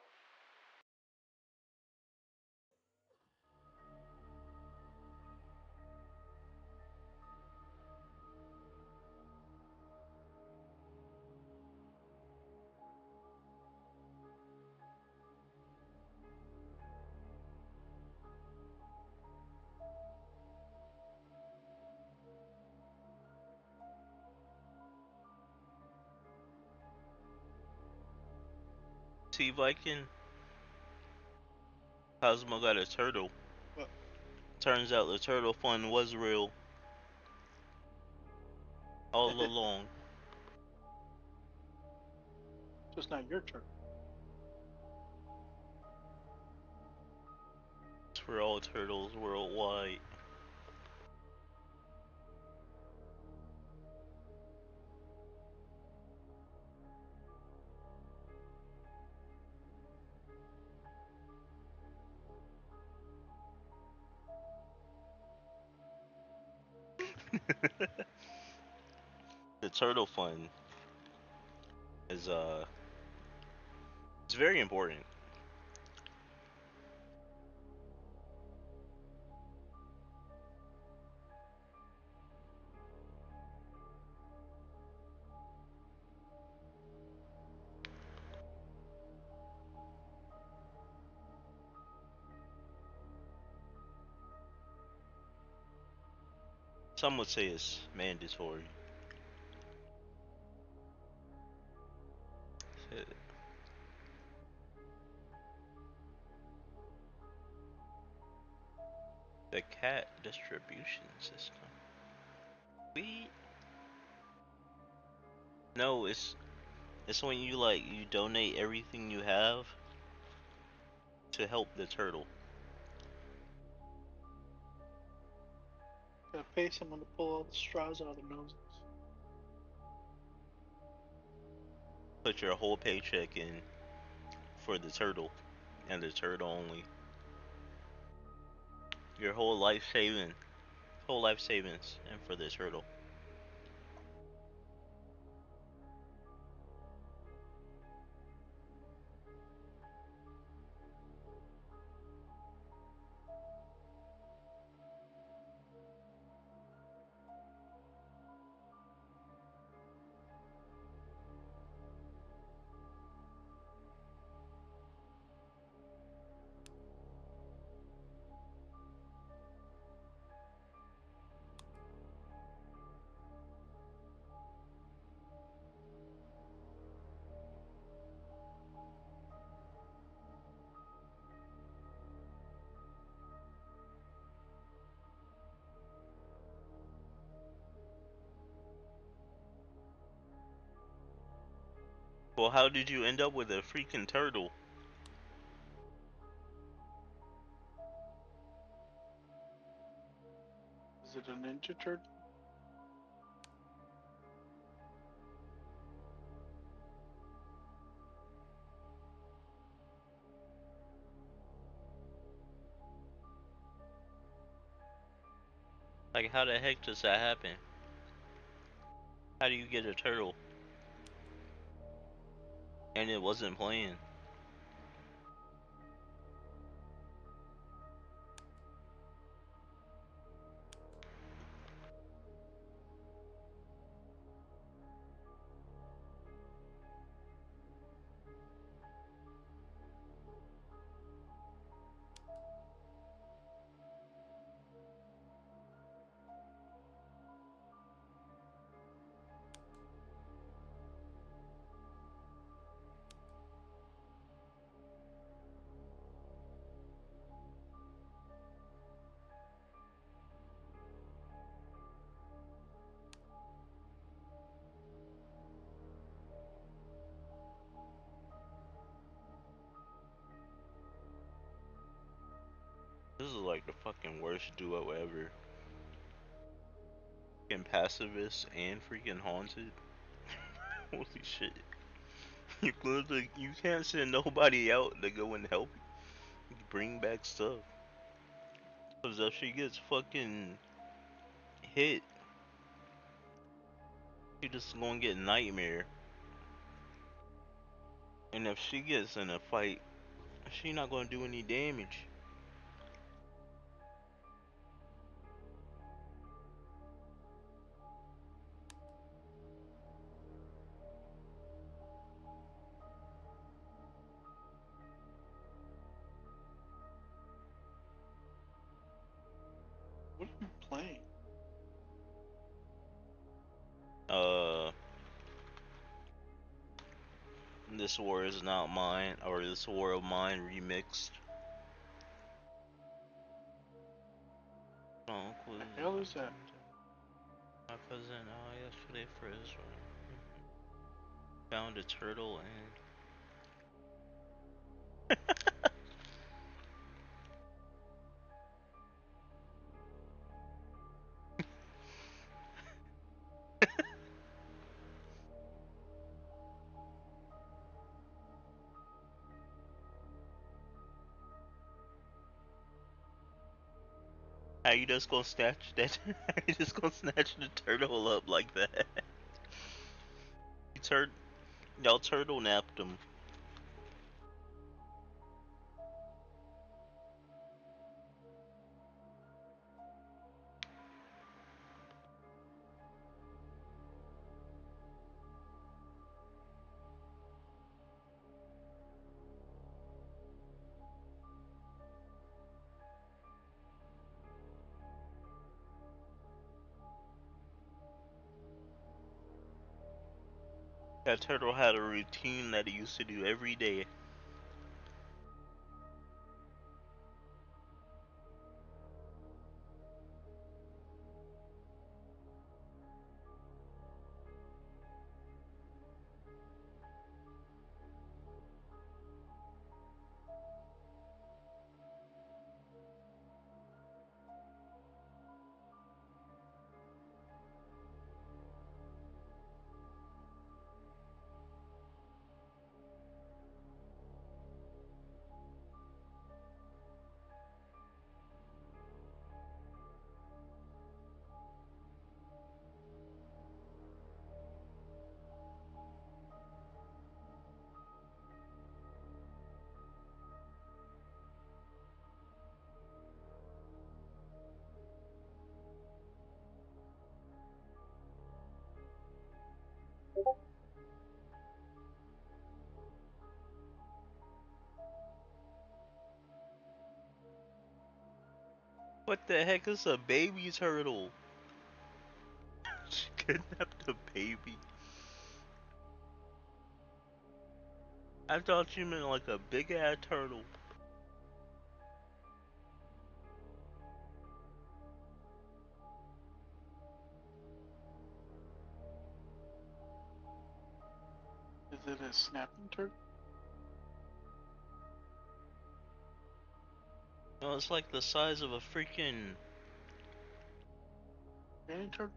T Viking, Cosmo got a turtle.
What?
Turns out the turtle fun was real. All along.
Just not your turn.
It's for all turtles worldwide. The turtle fun is it's very important. Some would say it's mandatory. The cat distribution system. No, it's when you you donate everything you have to help the turtle.
Gotta pay someone to pull all the straws out of their noses.
Put your whole paycheck in for the turtle and the turtle only. Your whole life savings, and for the turtle. Well, how did you end up with a freaking turtle?
Is it a Ninja Turtle?
Like, how the heck does that happen? How do you get a turtle? And it wasn't playing. This is like the fucking worst duo ever. Freaking pacifist and freaking haunted. Holy shit. You literally, you can't send nobody out to go and help you bring back stuff. Cause if she gets fucking hit, she just gonna get nightmare. And if she gets in a fight, she not gonna do any damage.
What are you playing?
This war is not mine, or this war of mine remixed.
What the hell is that?
My cousin yesterday for his found a turtle and how you just gonna snatch that? How you just gonna snatch the turtle up like that? Y'all turtle napped him. That turtle had a routine that he used to do every day. What the heck is a baby turtle? She kidnapped a baby. I thought you meant like a big ass turtle.
Is it a snapping turtle?
No, it's like the size of a freaking.
Granny turtle?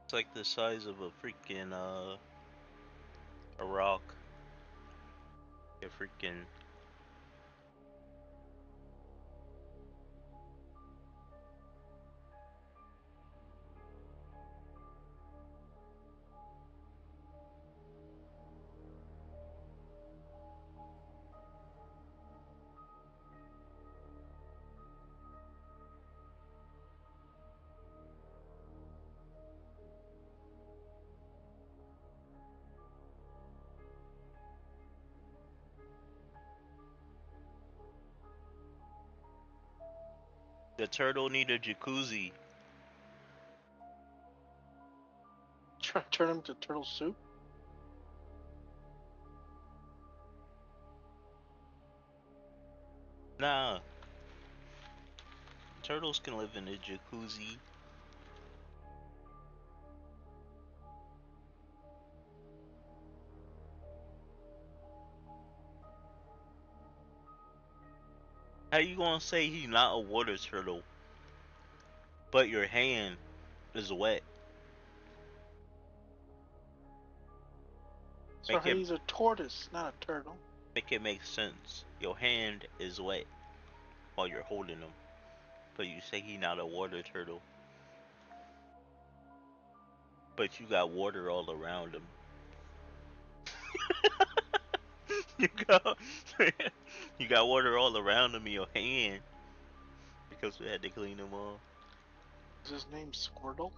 It's like the size of a freaking a rock. A freaking. The turtle need a jacuzzi.
Try to turn him to turtle soup?
Nah, turtles can live in a jacuzzi. How you gonna say he's not a water turtle, but your hand is wet?
So
Make it
he's a tortoise, not a turtle.
make sense. Your hand is wet while you're holding him, but you say he's not a water turtle, but you got water all around him. you got you got water all around him in your hand because we had to clean him off.
Is his name Squirtle?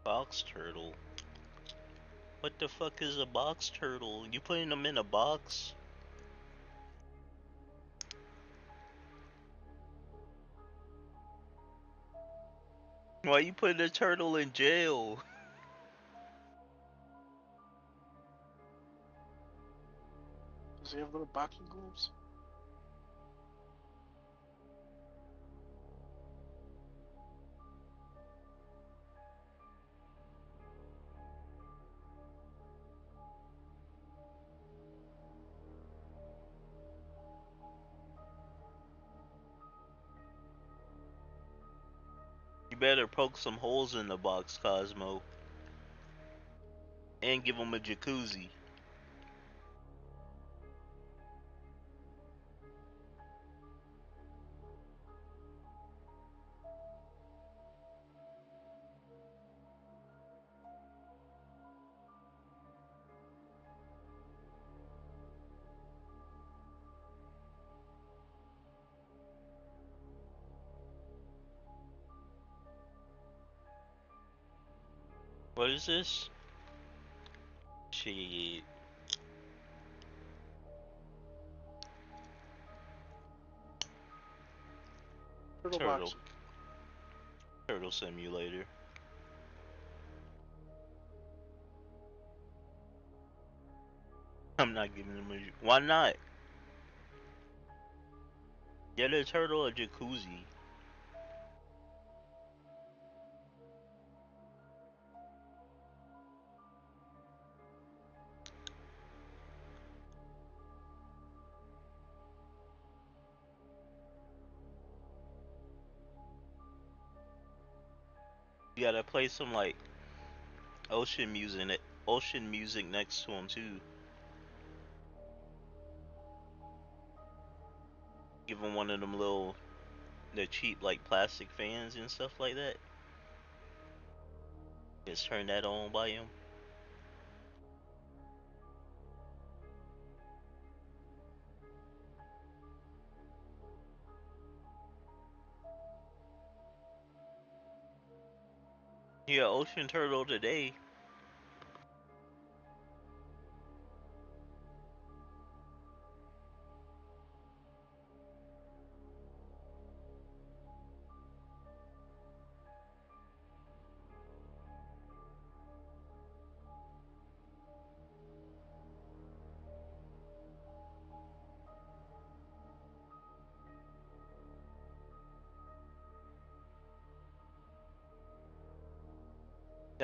Box turtle. What the fuck is a box turtle? You putting them in a box? Why you putting a turtle in jail?
Does he have little boxing gloves?
You better poke some holes in the box, Cosmo, and give him a jacuzzi. What is this? Shit.
Turtle
Turtle.
boxing.
Turtle simulator. I'm not giving him a. Why not? Get a turtle a jacuzzi. You gotta play some like ocean music next to him too. Give him one of them little, the cheap like plastic fans and stuff like that. Just turn that on by him. Yeah, ocean turtle today.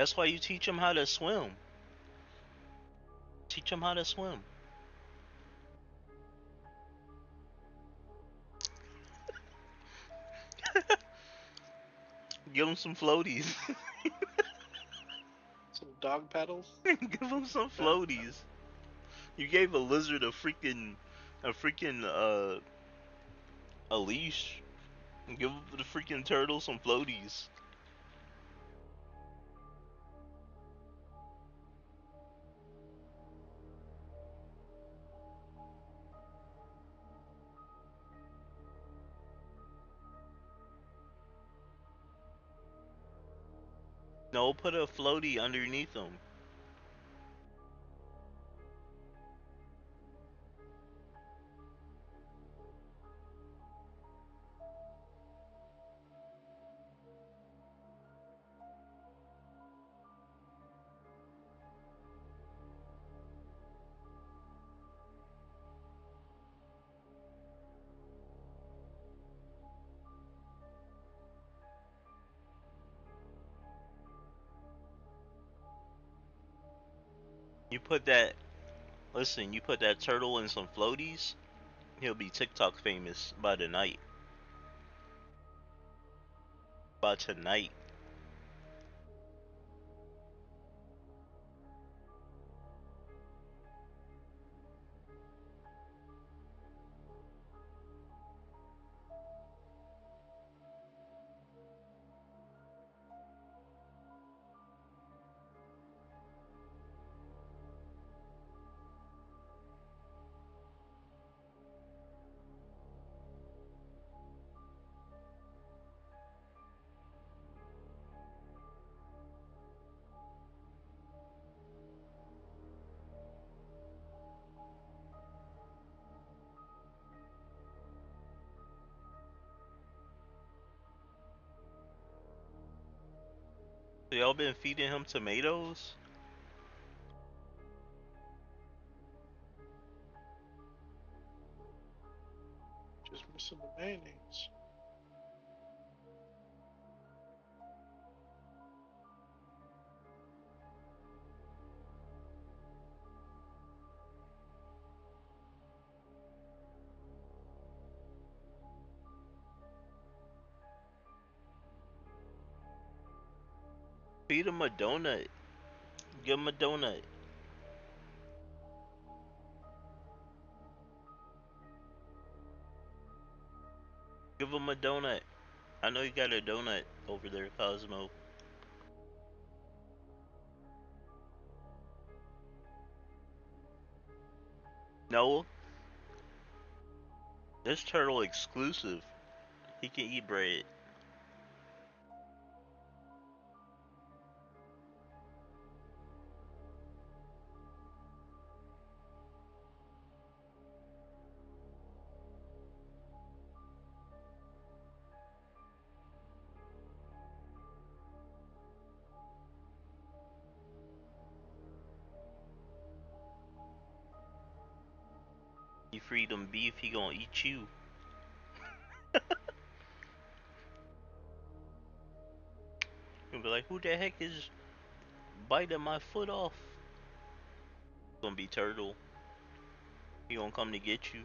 That's why you teach them how to swim. Teach them how to swim. Give them some floaties.
Some dog paddles.
Give them some floaties. You gave a lizard a leash. Give the freaking turtle some floaties. No, put a floaty underneath them. You put that, listen, you put that turtle in some floaties, he'll be TikTok famous by the night. By tonight. So y'all been feeding him tomatoes?
Just missing the mayonnaise.
Feed him a donut. Give him a donut. Give him a donut. I know you got a donut over there, Cosmo. No, this turtle exclusive. He can eat bread. You feed him beef, he gonna eat you. He'll be like, who the heck is biting my foot off? It's gonna be turtle. He gonna come to get you.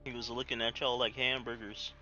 He was looking at y'all like hamburgers.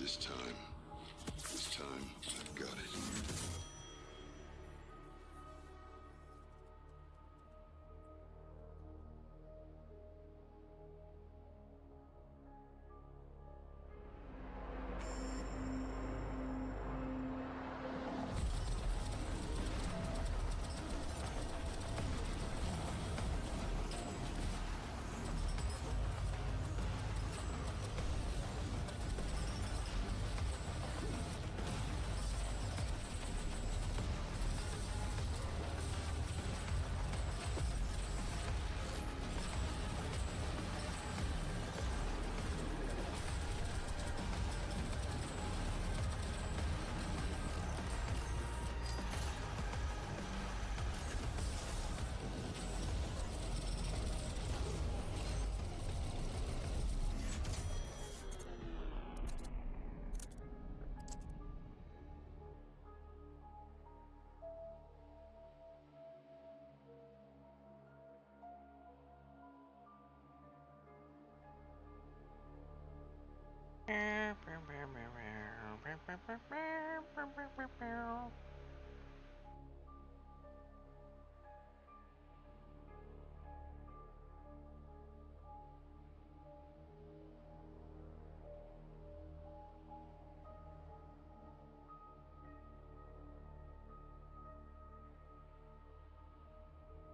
This time, I've got it.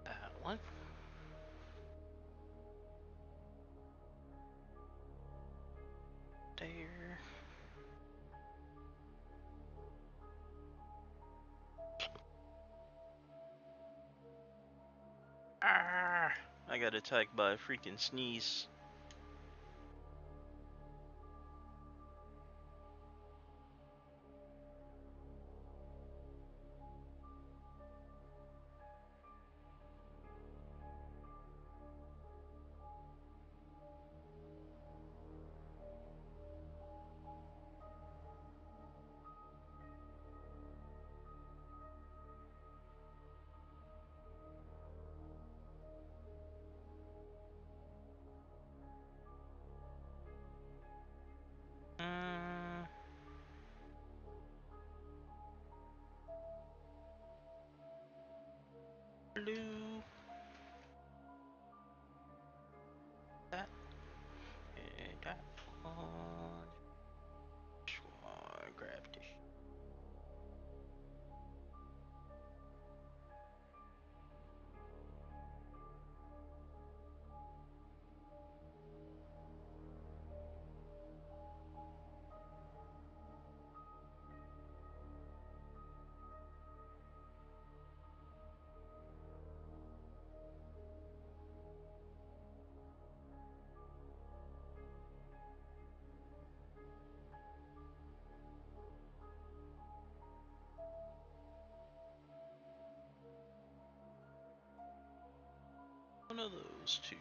That one. There. Ah! I got attacked by a freaking sneeze. Blue. That. And that one. Grab this. One of those two.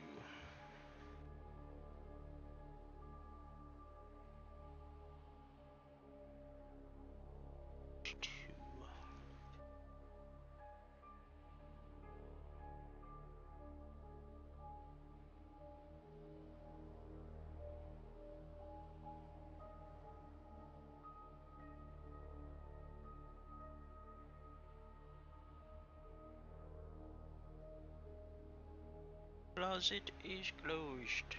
closet is closed.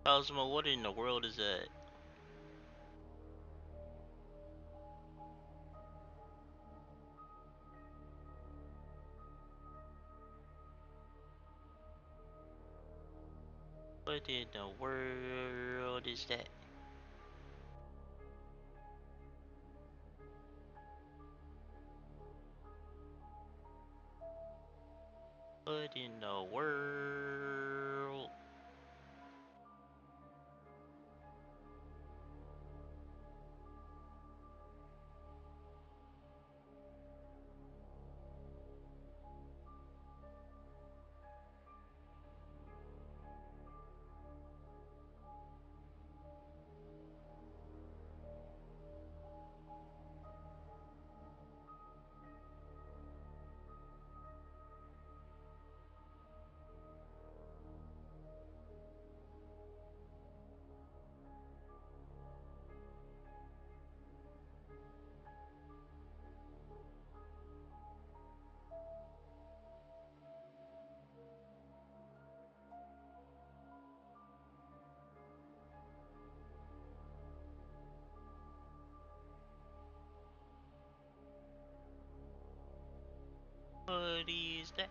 Cosmo, what in the world is that? What in the world is that? What in the world? What is that?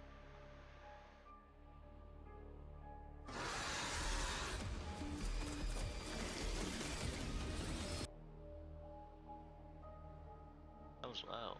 That was loud.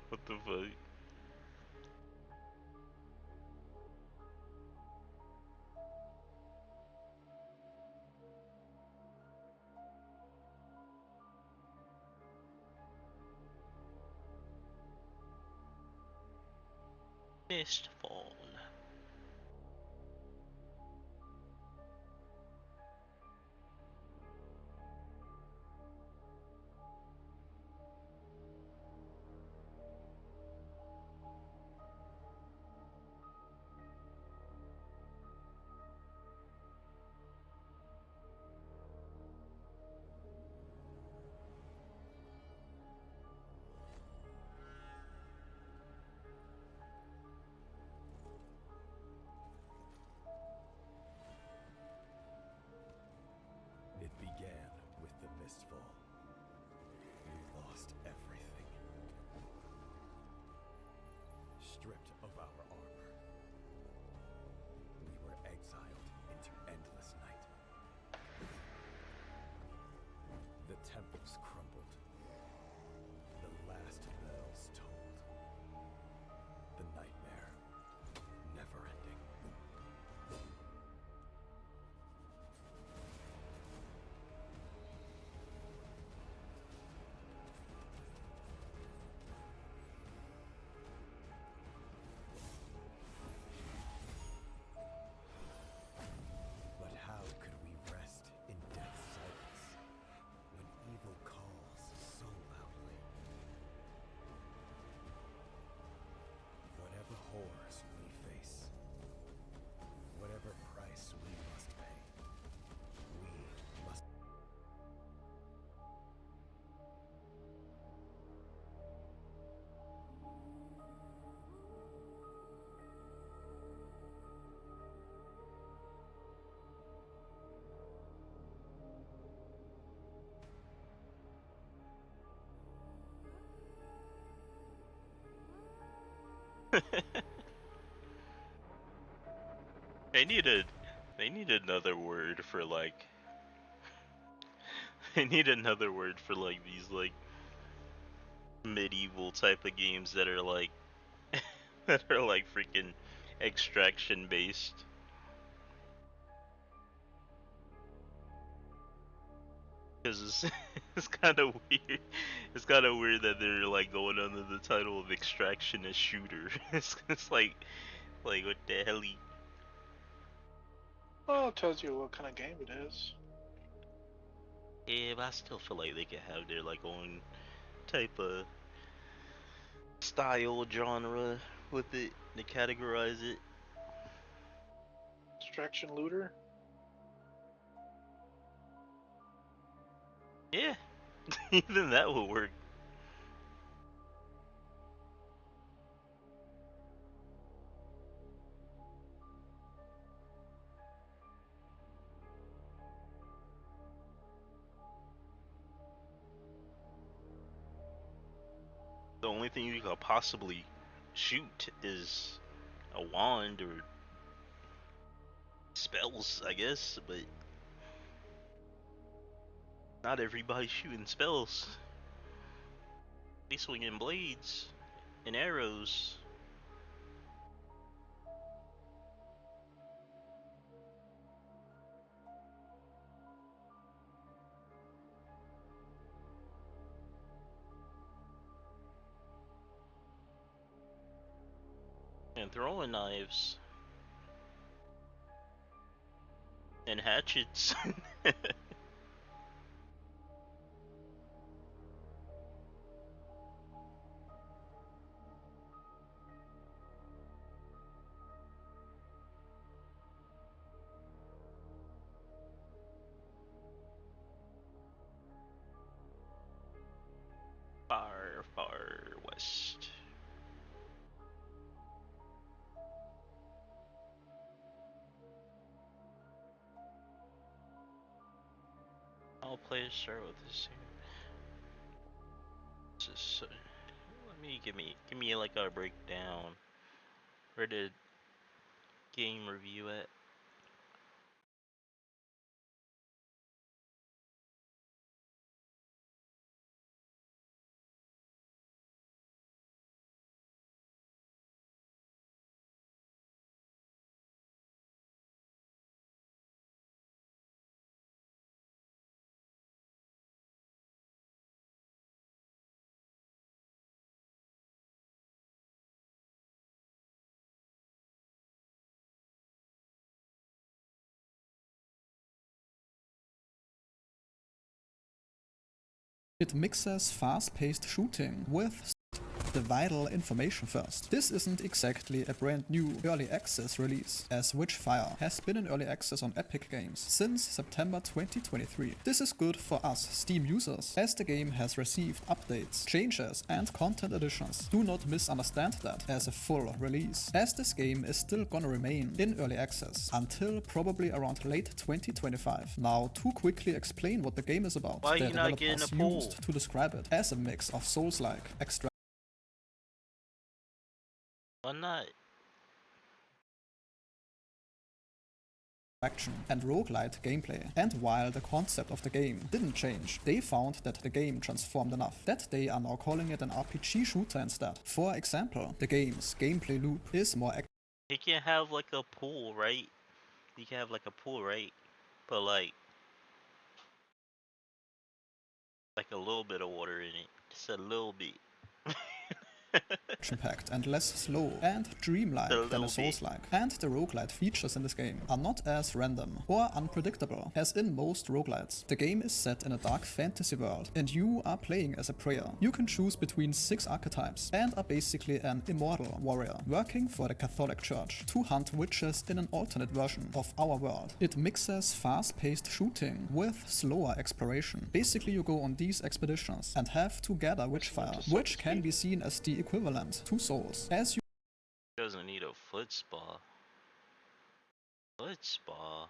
What the fuck? Mistfall. They needed they need another word for like they need another word for like these like medieval type of games that are like that are like freaking extraction based. Because it's, it's kind of weird. It's kind of weird that they're like going under the title of extraction as shooter. It's like what the hell?
Well, it tells you what kind of game it is.
Yeah, but I still feel like they could have their like own type of style genre with it to categorize it.
Extraction looter.
Yeah, even that would work. The only thing you could possibly shoot is a wand or spells, I guess, but not everybody's shooting spells. They swinging blades and arrows. And throwing knives. And hatchets. Far, far west. All players start with this here. Just, let me give me like a breakdown. Where did game review at?
It mixes fast-paced shooting with the vital information first. This isn't exactly a brand new early access release, as Witchfire has been in early access on Epic Games since September 2023. This is good for us Steam users, as the game has received updates, changes and content additions. Do not misunderstand that as a full release, as this game is still gonna remain in early access until probably around late 2025. Now, to quickly explain what the game is about,
Why
the
you not getting
developers
a poll?
used to describe it as a mix of Souls-like,
Why not?
action and roguelite gameplay. And while the concept of the game didn't change, they found that the game transformed enough that they are now calling it an RPG shooter instead. For example, the game's gameplay loop is more
He can have like a pool, right? You can have like a pool, right? But like a little bit of water in it. Just a little bit.
action-packed and less slow and dreamlike than a Souls-like. And the roguelite features in this game are not as random or unpredictable as in most roguelites. The game is set in a dark fantasy world and you are playing as a prayer. You can choose between 6 archetypes and are basically an immortal warrior working for the Catholic Church to hunt witches in an alternate version of our world. It mixes fast-paced shooting with slower exploration. Basically you go on these expeditions and have to gather witchfire, which can be seen as the equivalent to Souls, as you
Doesn't need a foot spa. Foot spa.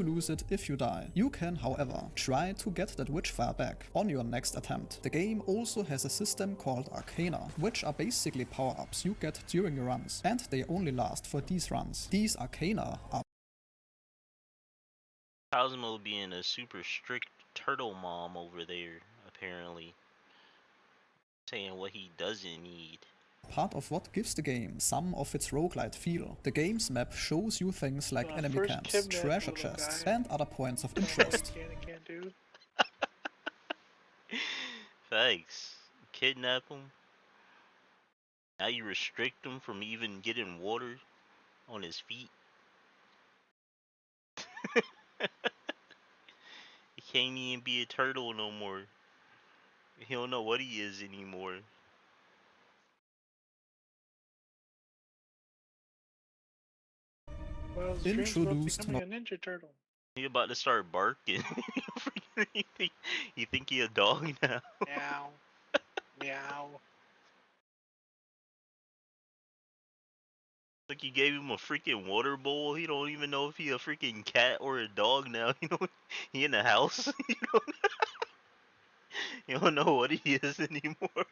you lose it if you die. You can, however, try to get that witchfire back on your next attempt. The game also has a system called Arcana, which are basically power-ups you get during your runs, and they only last for these runs. These Arcana are
Cosmo being a super strict turtle mom over there, apparently. Saying what he doesn't need.
part of what gives the game some of its roguelite feel. The game's map shows you things like enemy
first
camps,
kidnap
treasure
little
chests,
guy.
and other points of interest.
Can't do.
Thanks. Kidnap him. Now you restrict him from even getting water on his feet. He can't even be a turtle no more. He don't know what he is anymore.
Well, his dream's about
Introduced
becoming a Ninja Turtle.
He about to start barking. you think he a dog now?
Meow. Meow.
Like you gave him a freaking water bowl. He don't even know if he a freaking cat or a dog now. You know, he in the house. You don't know what he is anymore.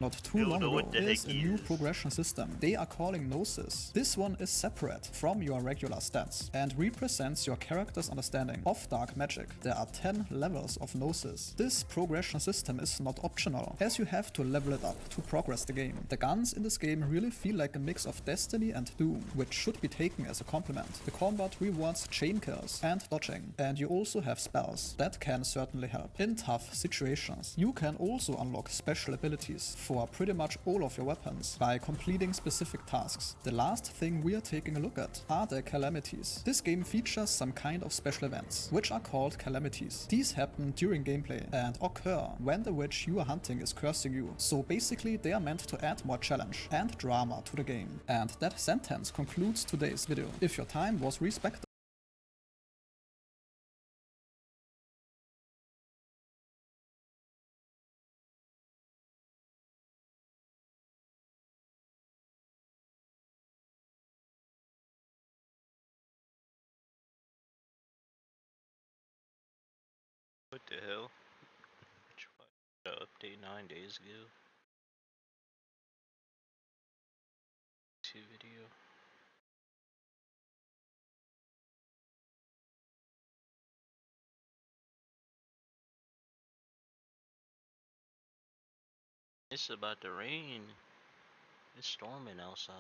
not too long ago is a new progression system they are calling Gnosis. This one is separate from your regular stats and represents your character's understanding of dark magic. There are 10 levels of Gnosis. This progression system is not optional, as you have to level it up to progress the game. The guns in this game really feel like a mix of Destiny and Doom, which should be taken as a compliment. The combat rewards chain kills and dodging, and you also have spells that can certainly help in tough situations. You can also unlock special abilities for pretty much all of your weapons by completing specific tasks. The last thing we are taking a look at are the calamities. This game features some kind of special events, which are called calamities. These happen during gameplay and occur when the witch you are hunting is cursing you. So basically they are meant to add more challenge and drama to the game. And that sentence concludes today's video. If your time was respected,
What the hell? Update 9 days ago. Video. It's about to rain. It's storming outside.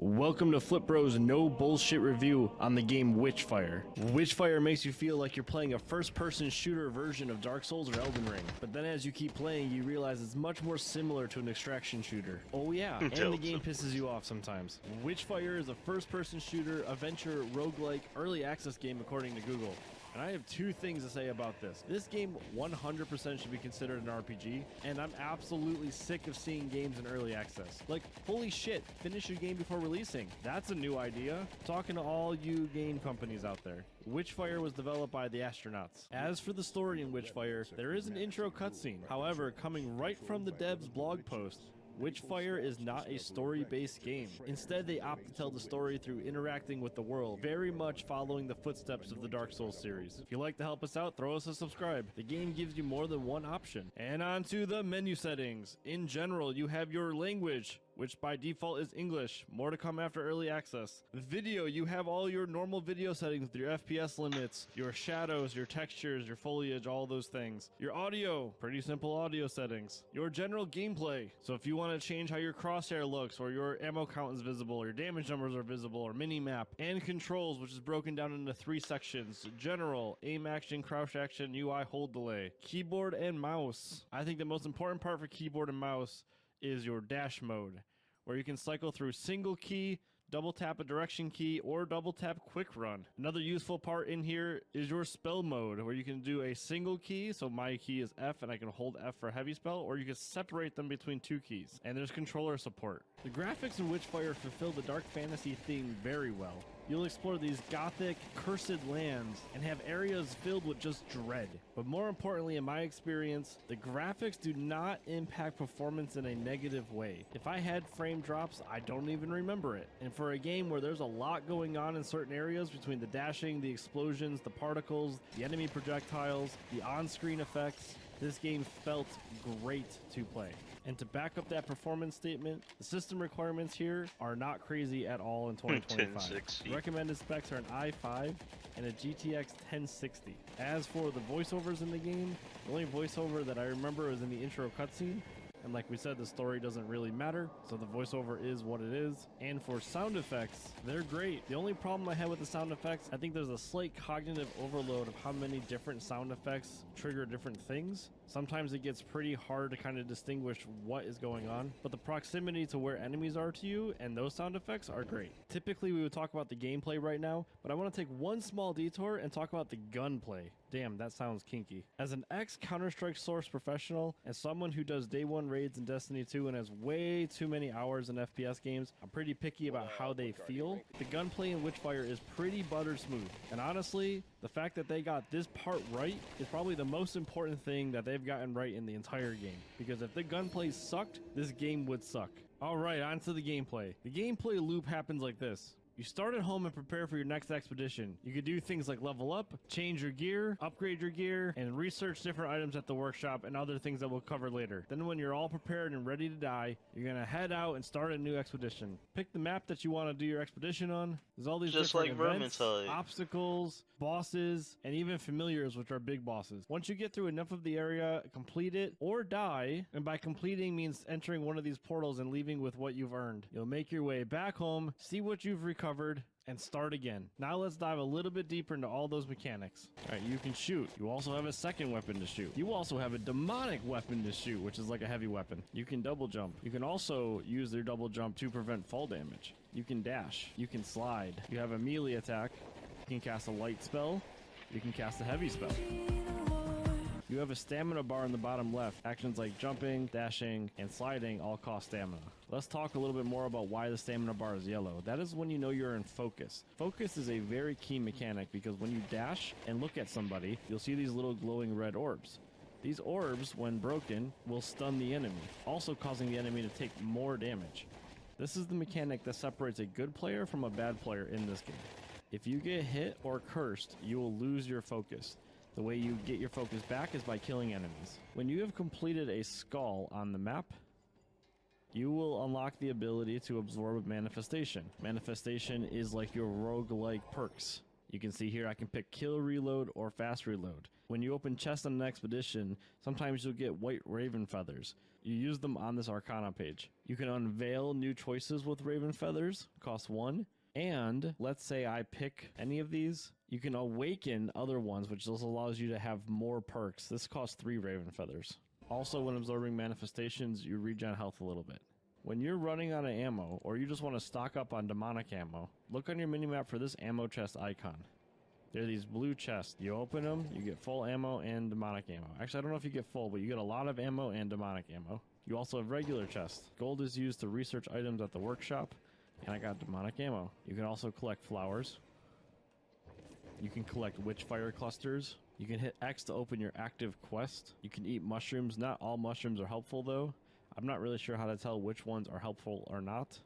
Welcome to Flip Bro's no bullshit review on the game Witchfire. Witchfire makes you feel like you're playing a first-person shooter version of Dark Souls or Elden Ring, but then as you keep playing, you realize it's much more similar to an extraction shooter. Oh yeah, and the game pisses you off sometimes. Witchfire is a first-person shooter, adventure, roguelike, early access game according to Google. And I have two things to say about this. This game 100% should be considered an RPG, and I'm absolutely sick of seeing games in early access. Like, holy shit, finish your game before releasing. That's a new idea. Talking to all you game companies out there. Witchfire was developed by the Astronauts. As for the story in Witchfire, there is an intro cutscene. However, coming right from the devs blog post, Witchfire is not a story-based game. Instead, they opt to tell the story through interacting with the world, very much following the footsteps of the Dark Souls series. If you'd like to help us out, throw us a subscribe. The game gives you more than one option. And on to the menu settings. In general, you have your language, which by default is English. More to come after early access. Video, you have all your normal video settings with your FPS limits, your shadows, your textures, your foliage, all those things. Your audio, pretty simple audio settings. Your general gameplay, so if you want to change how your crosshair looks, or your ammo count is visible, or your damage numbers are visible, or mini-map. And controls, which is broken down into 3 sections. General, aim action, crouch action, UI hold delay. Keyboard and mouse. I think the most important part for keyboard and mouse is your dash mode, where you can cycle through single key, double tap a direction key, or double tap quick run. Another useful part in here is your spell mode, where you can do a single key, so my key is F and I can hold F for a heavy spell, or you can separate them between 2 keys. And there's controller support. The graphics in Witchfire fulfill the dark fantasy theme very well. You'll explore these gothic, cursed lands and have areas filled with just dread. But more importantly, in my experience, the graphics do not impact performance in a negative way. If I had frame drops, I don't even remember it. And for a game where there's a lot going on in certain areas between the dashing, the explosions, the particles, the enemy projectiles, the on-screen effects, this game felt great to play. And to back up that performance statement, the system requirements here are not crazy at all in 2025.
1060.
The recommended specs are an i5 and a GTX 1060. As for the voiceovers in the game, the only voiceover that I remember was in the intro cutscene. And like we said, the story doesn't really matter, so the voiceover is what it is. And for sound effects, they're great. The only problem I had with the sound effects, I think there's a slight cognitive overload of how many different sound effects trigger different things. Sometimes it gets pretty hard to kind of distinguish what is going on, but the proximity to where enemies are to you and those sound effects are great. Typically we would talk about the gameplay right now, but I want to take one small detour and talk about the gunplay. Damn, that sounds kinky. As an ex-Counter-Strike Source professional and someone who does day one raids in Destiny 2 and has way too many hours in FPS games, I'm pretty picky about how they feel. The gunplay in Witchfire is pretty butter smooth, and honestly, the fact that they got this part right is probably the most important thing that they've gotten right in the entire game, because if the gunplay sucked, this game would suck. Alright, on to the gameplay. The gameplay loop happens like this. You start at home and prepare for your next expedition. You could do things like level up, change your gear, upgrade your gear, and research different items at the workshop and other things that we'll cover later. Then when you're all prepared and ready to die, you're gonna head out and start a new expedition. Pick the map that you want to do your expedition on. There's all these
Just
different
like
events,
Vermintide.
obstacles, bosses, and even familiars, which are big bosses. Once you get through enough of the area, complete it or die, and by completing means entering one of these portals and leaving with what you've earned. You'll make your way back home, see what you've recovered, and start again. Now let's dive a little bit deeper into all those mechanics. Alright, you can shoot. You also have a second weapon to shoot. You also have a demonic weapon to shoot, which is like a heavy weapon. You can double jump. You can also use their double jump to prevent fall damage. You can dash. You can slide. You have a melee attack. You can cast a light spell. You can cast a heavy spell. You have a stamina bar in the bottom left. Actions like jumping, dashing, and sliding all cost stamina. Let's talk a little bit more about why the stamina bar is yellow. That is when you know you're in focus. Focus is a very key mechanic because when you dash and look at somebody, you'll see these little glowing red orbs. These orbs, when broken, will stun the enemy, also causing the enemy to take more damage. This is the mechanic that separates a good player from a bad player in this game. If you get hit or cursed, you will lose your focus. The way you get your focus back is by killing enemies. When you have completed a skull on the map, you will unlock the ability to absorb Manifestation. Manifestation is like your roguelike perks. You can see here I can pick kill reload or fast reload. When you open chests on an expedition, sometimes you'll get white raven feathers. You use them on this Arcana page. You can unveil new choices with raven feathers, cost 1. And let's say I pick any of these, you can awaken other ones, which just allows you to have more perks. This costs 3 raven feathers. Also, when absorbing manifestations, you regen health a little bit. When you're running out of ammo, or you just want to stock up on demonic ammo, look on your minimap for this ammo chest icon. They're these blue chests. You open them, you get full ammo and demonic ammo. Actually, I don't know if you get full, but you get a lot of ammo and demonic ammo. You also have regular chests. Gold is used to research items at the workshop. And I got demonic ammo. You can also collect flowers. You can collect witchfire clusters. You can hit X to open your active quest. You can eat mushrooms. Not all mushrooms are helpful though. I'm not really sure how to tell which ones are helpful or not.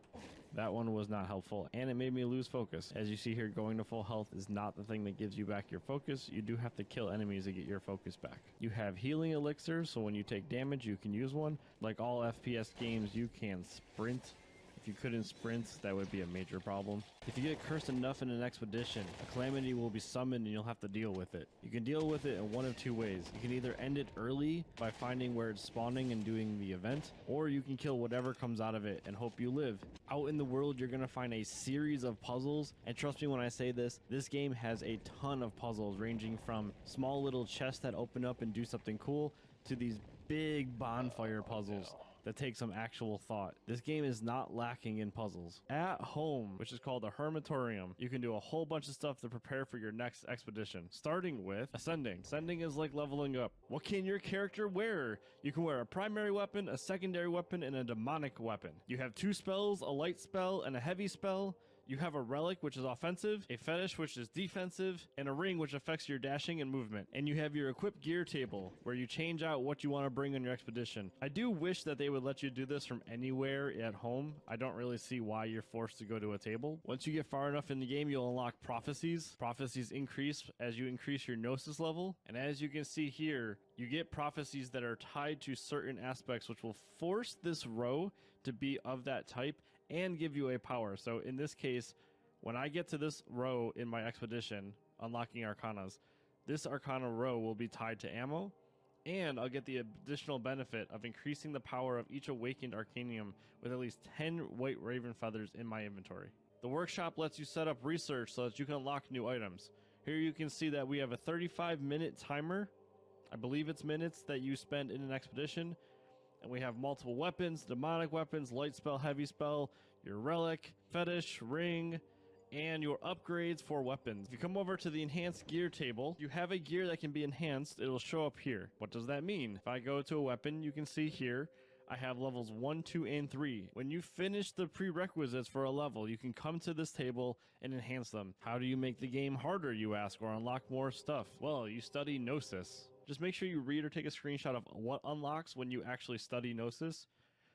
That one was not helpful, and it made me lose focus. As you see here, going to full health is not the thing that gives you back your focus. You do have to kill enemies to get your focus back. You have healing elixirs, so when you take damage, you can use one. Like all FPS games, you can sprint. If you couldn't sprint, that would be a major problem. If you get cursed enough in an expedition, a calamity will be summoned and you'll have to deal with it. You can deal with it in one of 2 ways. You can either end it early by finding where it's spawning and doing the event, or you can kill whatever comes out of it and hope you live. Out in the world, you're gonna find a series of puzzles, and trust me when I say this game has a ton of puzzles ranging from small little chests that open up and do something cool to these big bonfire puzzles that take some actual thought. This game is not lacking in puzzles. At home, which is called a hermitorium, you can do a whole bunch of stuff to prepare for your next expedition, starting with ascending. Ascending is like leveling up. What can your character wear? You can wear a primary weapon, a secondary weapon, and a demonic weapon. You have 2 spells, a light spell and a heavy spell. You have a relic, which is offensive, a fetish, which is defensive, and a ring, which affects your dashing and movement. And you have your equipped gear table, where you change out what you want to bring on your expedition. I do wish that they would let you do this from anywhere at home. I don't really see why you're forced to go to a table. Once you get far enough in the game, you'll unlock prophecies. Prophecies increase as you increase your gnosis level. And as you can see here, you get prophecies that are tied to certain aspects, which will force this row to be of that type and give you a power. So in this case, when I get to this row in my expedition, unlocking arcanas, this arcana row will be tied to ammo, and I'll get the additional benefit of increasing the power of each awakened arcanium with at least 10 white raven feathers in my inventory. The workshop lets you set up research so that you can unlock new items. Here you can see that we have a 35-minute timer. I believe it's minutes that you spend in an expedition. And we have multiple weapons, demonic weapons, light spell, heavy spell, your relic, fetish, ring, and your upgrades for weapons. If you come over to the enhanced gear table, you have a gear that can be enhanced. It'll show up here. What does that mean? If I go to a weapon, you can see here, I have levels 1, 2, and 3. When you finish the prerequisites for a level, you can come to this table and enhance them. How do you make the game harder, you ask, or unlock more stuff? Well, you study Gnosis. Just make sure you read or take a screenshot of what unlocks when you actually study Gnosis,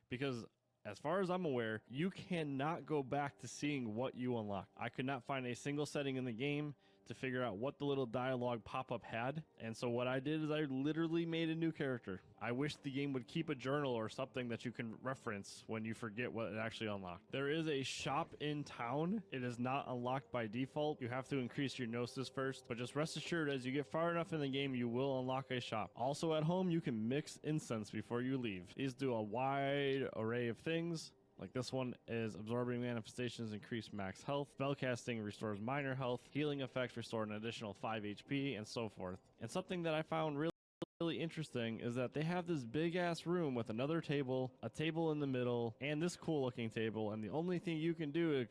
because as far as I'm aware, you cannot go back to seeing what you unlock. I could not find a single setting in the game to figure out what the little dialogue pop-up had, and so what I did is I literally made a new character. I wish the game would keep a journal or something that you can reference when you forget what it actually unlocked. There is a shop in town. It is not unlocked by default. You have to increase your gnosis first, but just rest assured, as you get far enough in the game, you will unlock a shop. Also at home, you can mix incense before you leave. These do a wide array of things. Like this one is absorbing manifestations, increase max health, spellcasting restores minor health, healing effects restore an additional 5 HP, and so forth. And something that I found really interesting is that they have this big ass room with another table, a table in the middle, and this cool looking table, and the only thing you can do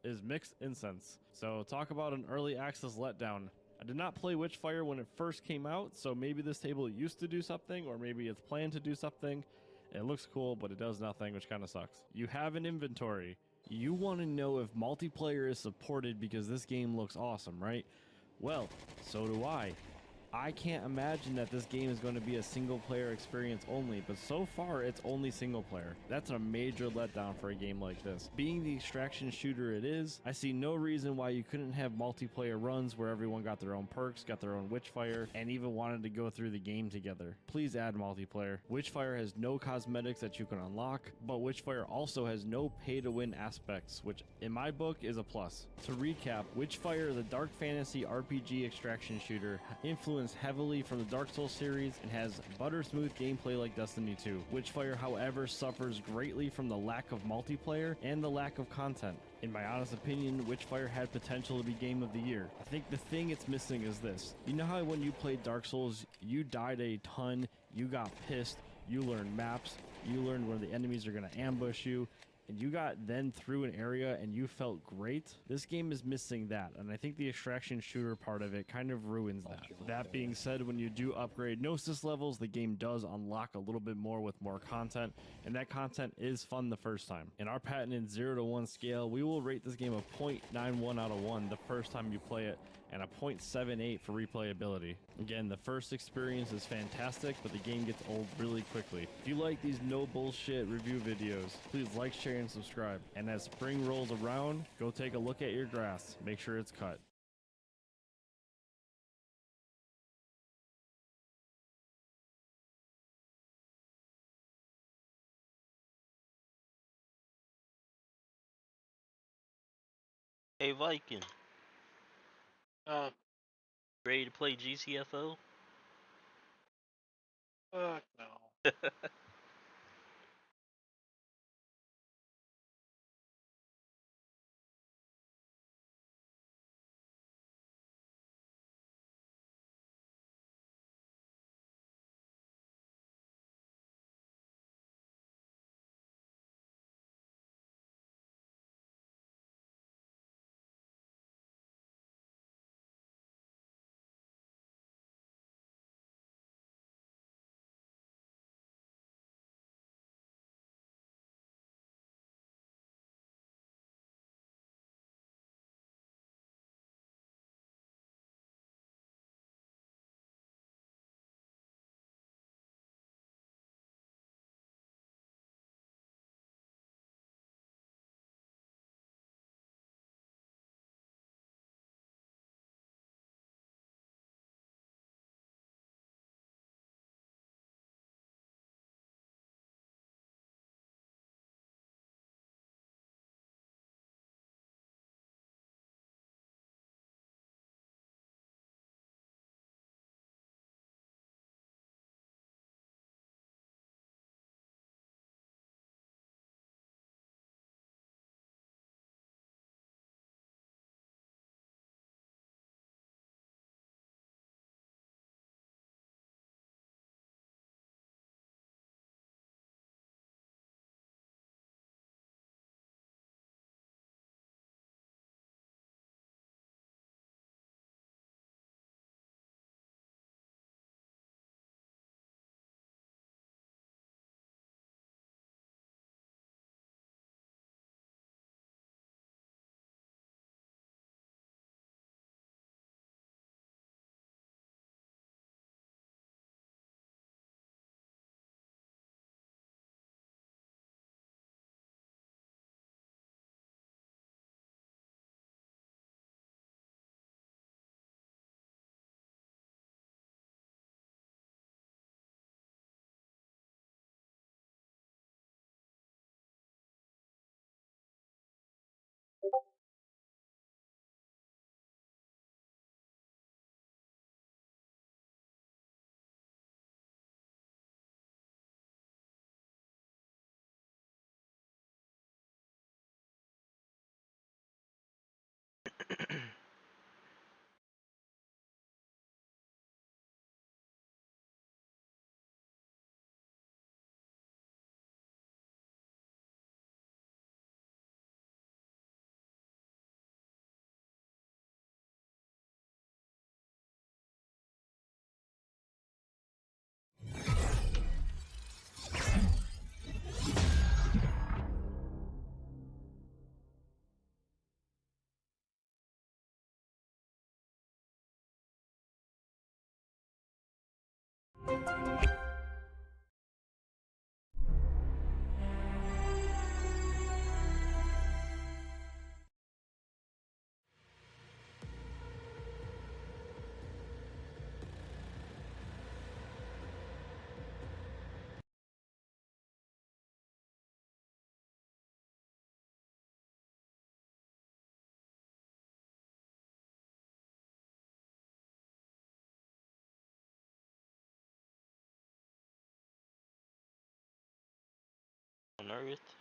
is mix incense. So talk about an early access letdown. I did not play Witchfire when it first came out, so maybe this table used to do something, or maybe it's planned to do something. It looks cool, but it does nothing, which kind of sucks. You have an inventory. You want to know if multiplayer is supported because this game looks awesome, right? Well, so do I. I can't imagine that this game is going to be a single player experience only, but so far it's only single player. That's a major letdown for a game like this. Being the extraction shooter it is, I see no reason why you couldn't have multiplayer runs where everyone got their own perks, got their own Witchfire, and even wanted to go through the game together. Please add multiplayer. Witchfire has no cosmetics that you can unlock, but Witchfire also has no pay to win aspects, which in my book is a plus. To recap, Witchfire, the dark fantasy RPG extraction shooter, influenced heavily from the Dark Souls series and has butter smooth gameplay like Destiny 2. Witchfire, however, suffers greatly from the lack of multiplayer and the lack of content. In my honest opinion, Witchfire had potential to be Game of the Year. I think the thing it's missing is this. You know how when you played Dark Souls, you died a ton, you got pissed, you learned maps, you learned where the enemies are going to ambush you, and you got then through an area and you felt great? This game is missing that, and I think the extraction shooter part of it kind of ruins that. That being said, when you do upgrade Gnosis levels, the game does unlock a little bit more with more content, and that content is fun the first time. In our patented 0 to 1 scale, we will rate this game a 0.91 out of 1 the first time you play it, and a 0.78 for replayability. Again, the first experience is fantastic, but the game gets old really quickly. If you like these no bullshit review videos, please like, share, and subscribe. And as spring rolls around, go take a look at your grass. Make sure it's cut.
Hey Viking,
Uh,
ready to play GCFO?
fuck no.
On Earth.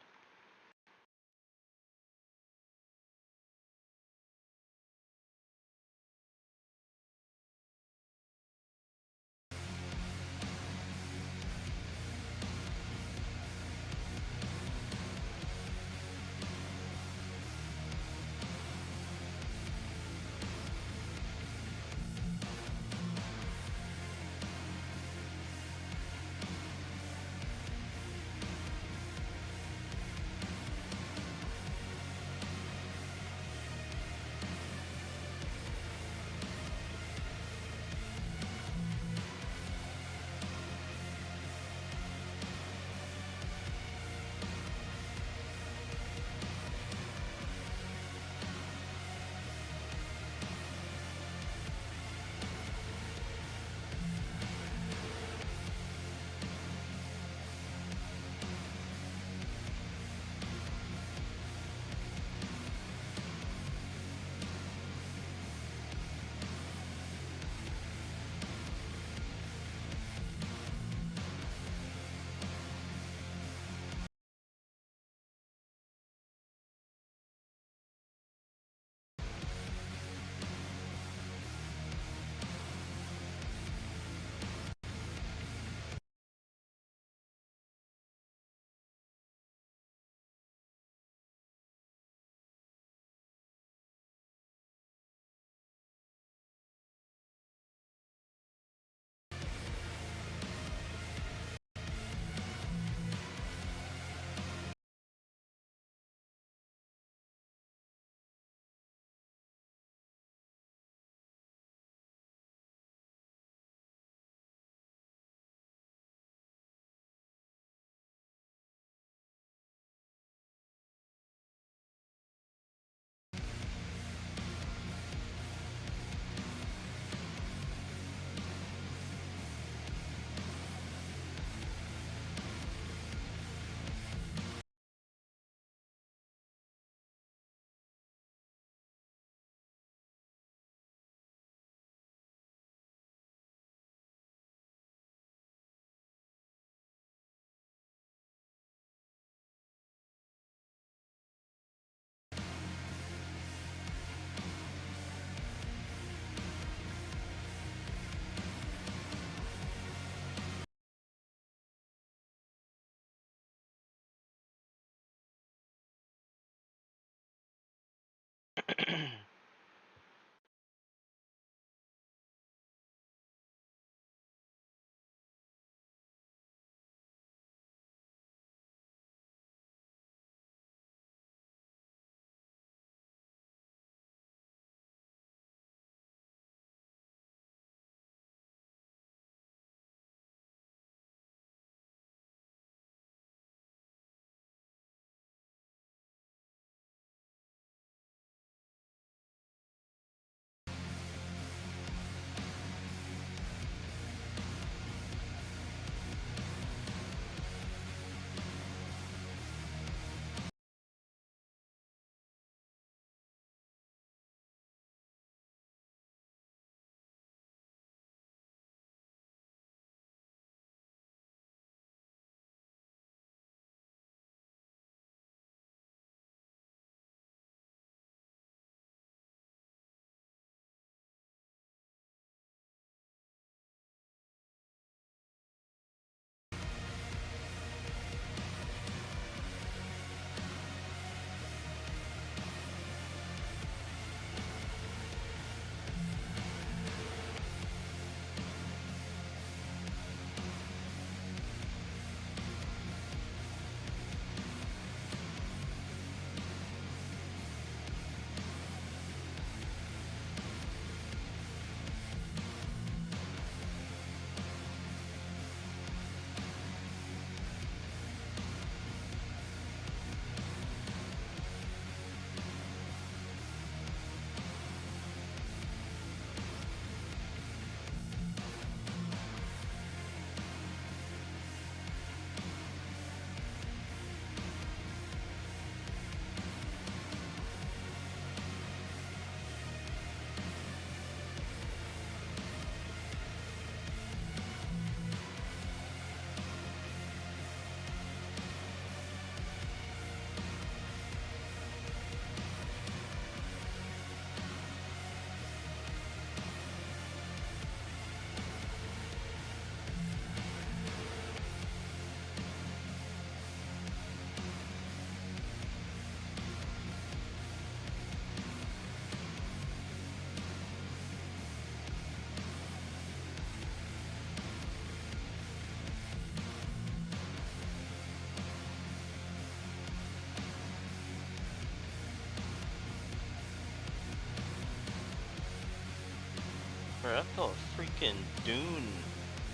thought freaking Dune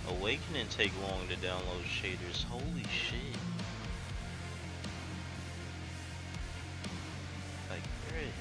Awakening take long to download shaders. Holy shit. Like, great.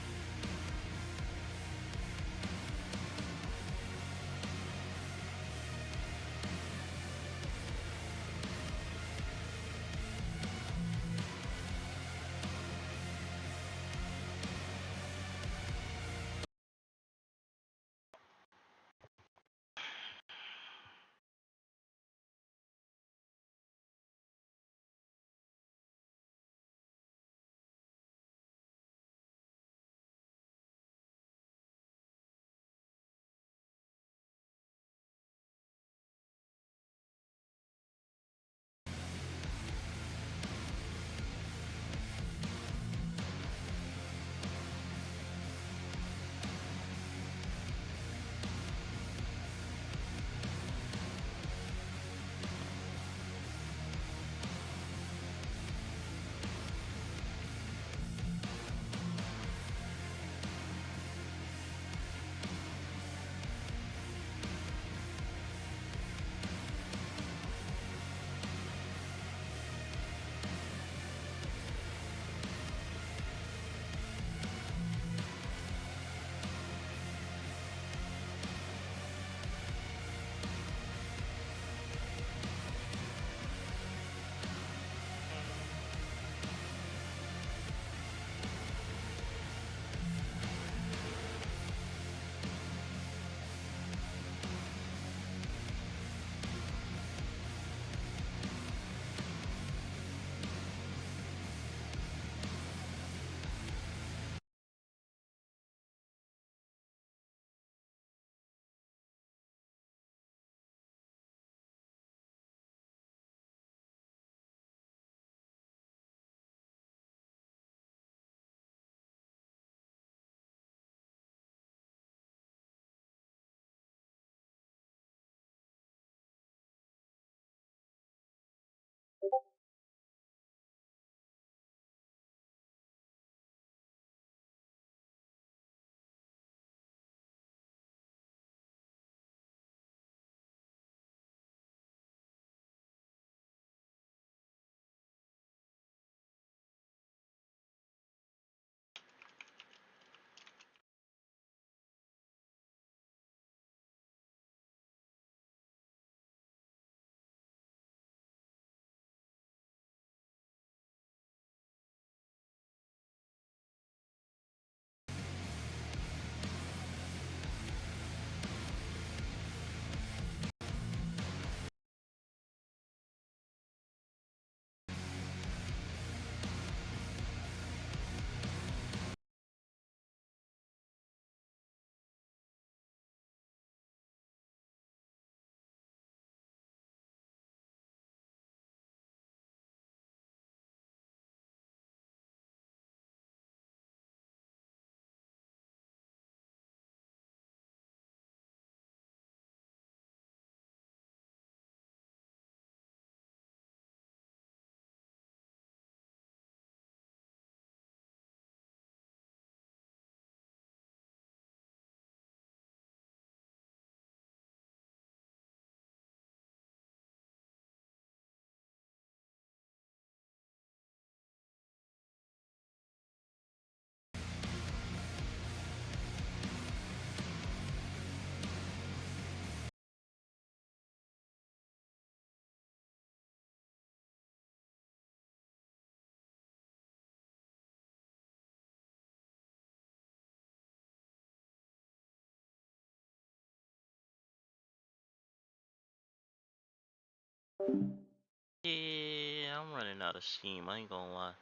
Yeah, I'm running out of steam. I ain't gonna lie.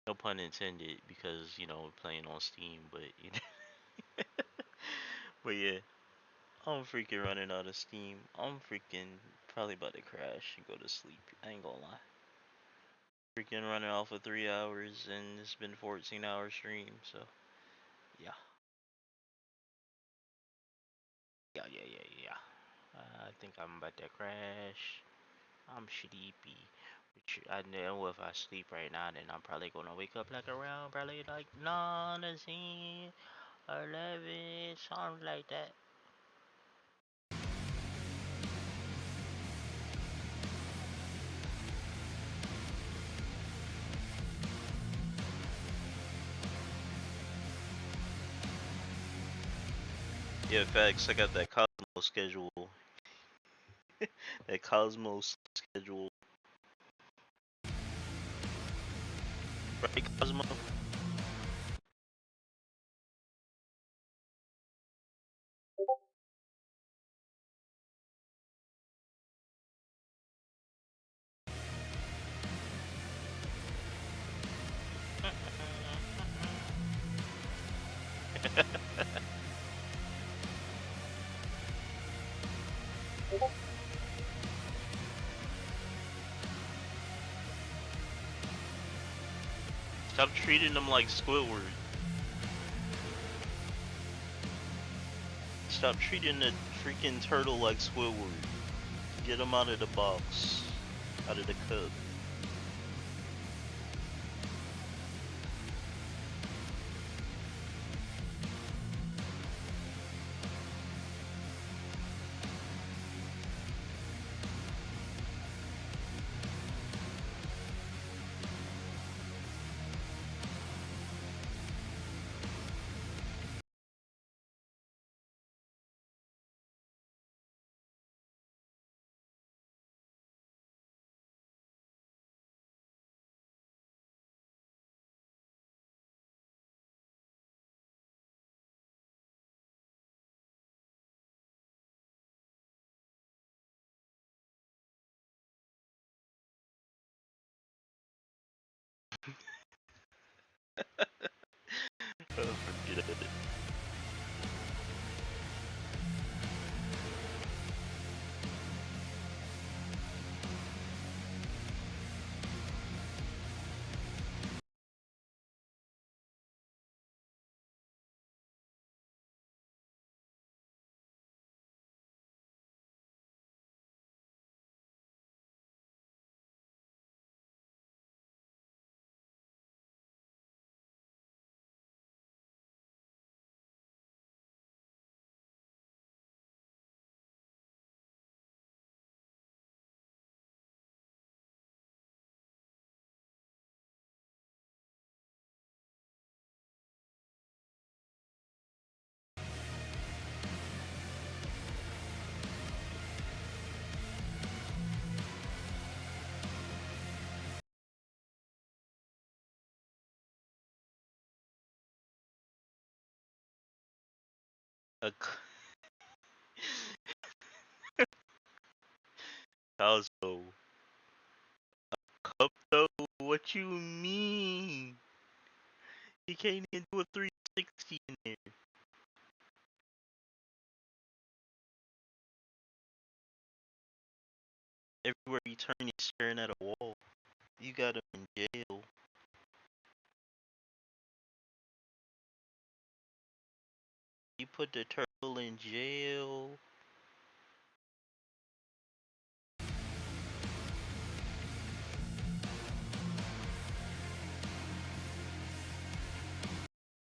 No pun intended, because you know we're playing on Steam, but you know. But yeah, I'm freaking running out of steam. I'm freaking probably about to crash and go to sleep. I ain't gonna lie. Freaking running off of 3 hours, and it's been 14-hour stream, so yeah. Yeah. I think I'm about to crash. I'm sleepy. Which I know if I sleep right now, then I'm probably gonna wake up like around probably like 9 or 10. 11, something like that. Yeah, facts. I got that Cosmo schedule. That Cosmos schedule. Right, Cosmo? Stop treating them like Squidward. Stop treating the freaking turtle like Squidward. Get him out of the box. Out of the cup. Oh, forget it. A Cosmo. Cup though? What you mean? He can't even do a 360 in there. Everywhere you turn, you're staring at a wall. You got him in jail. You put the turtle in jail.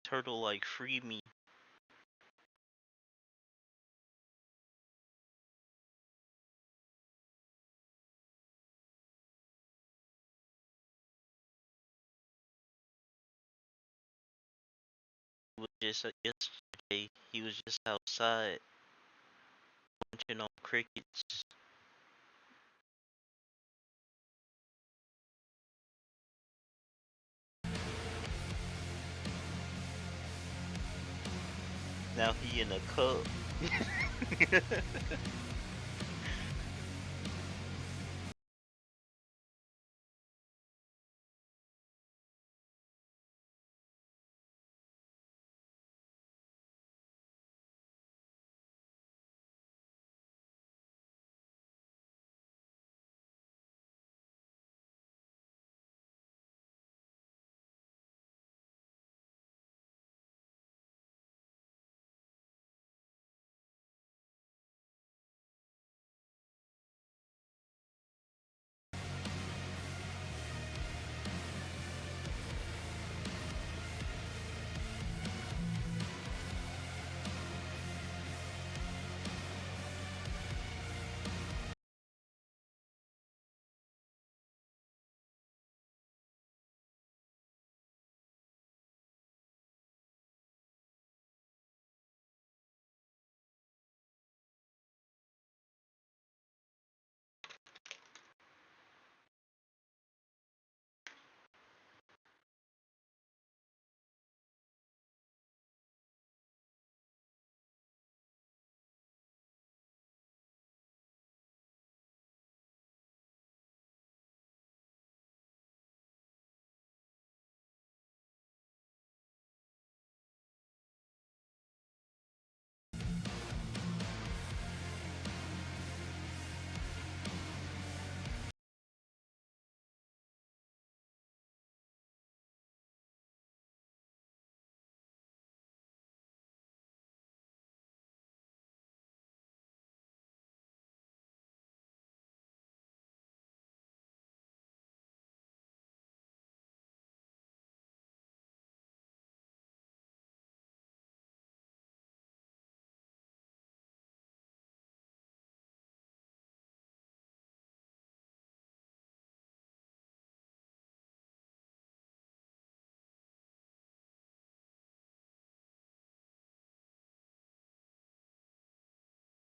Turtle like, free me. It was just yesterday. He was just outside munching on crickets. Now he in a cup.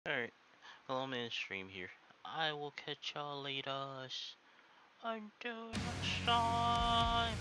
Alright, well, I'm in stream here. I will catch y'all later. Until next time.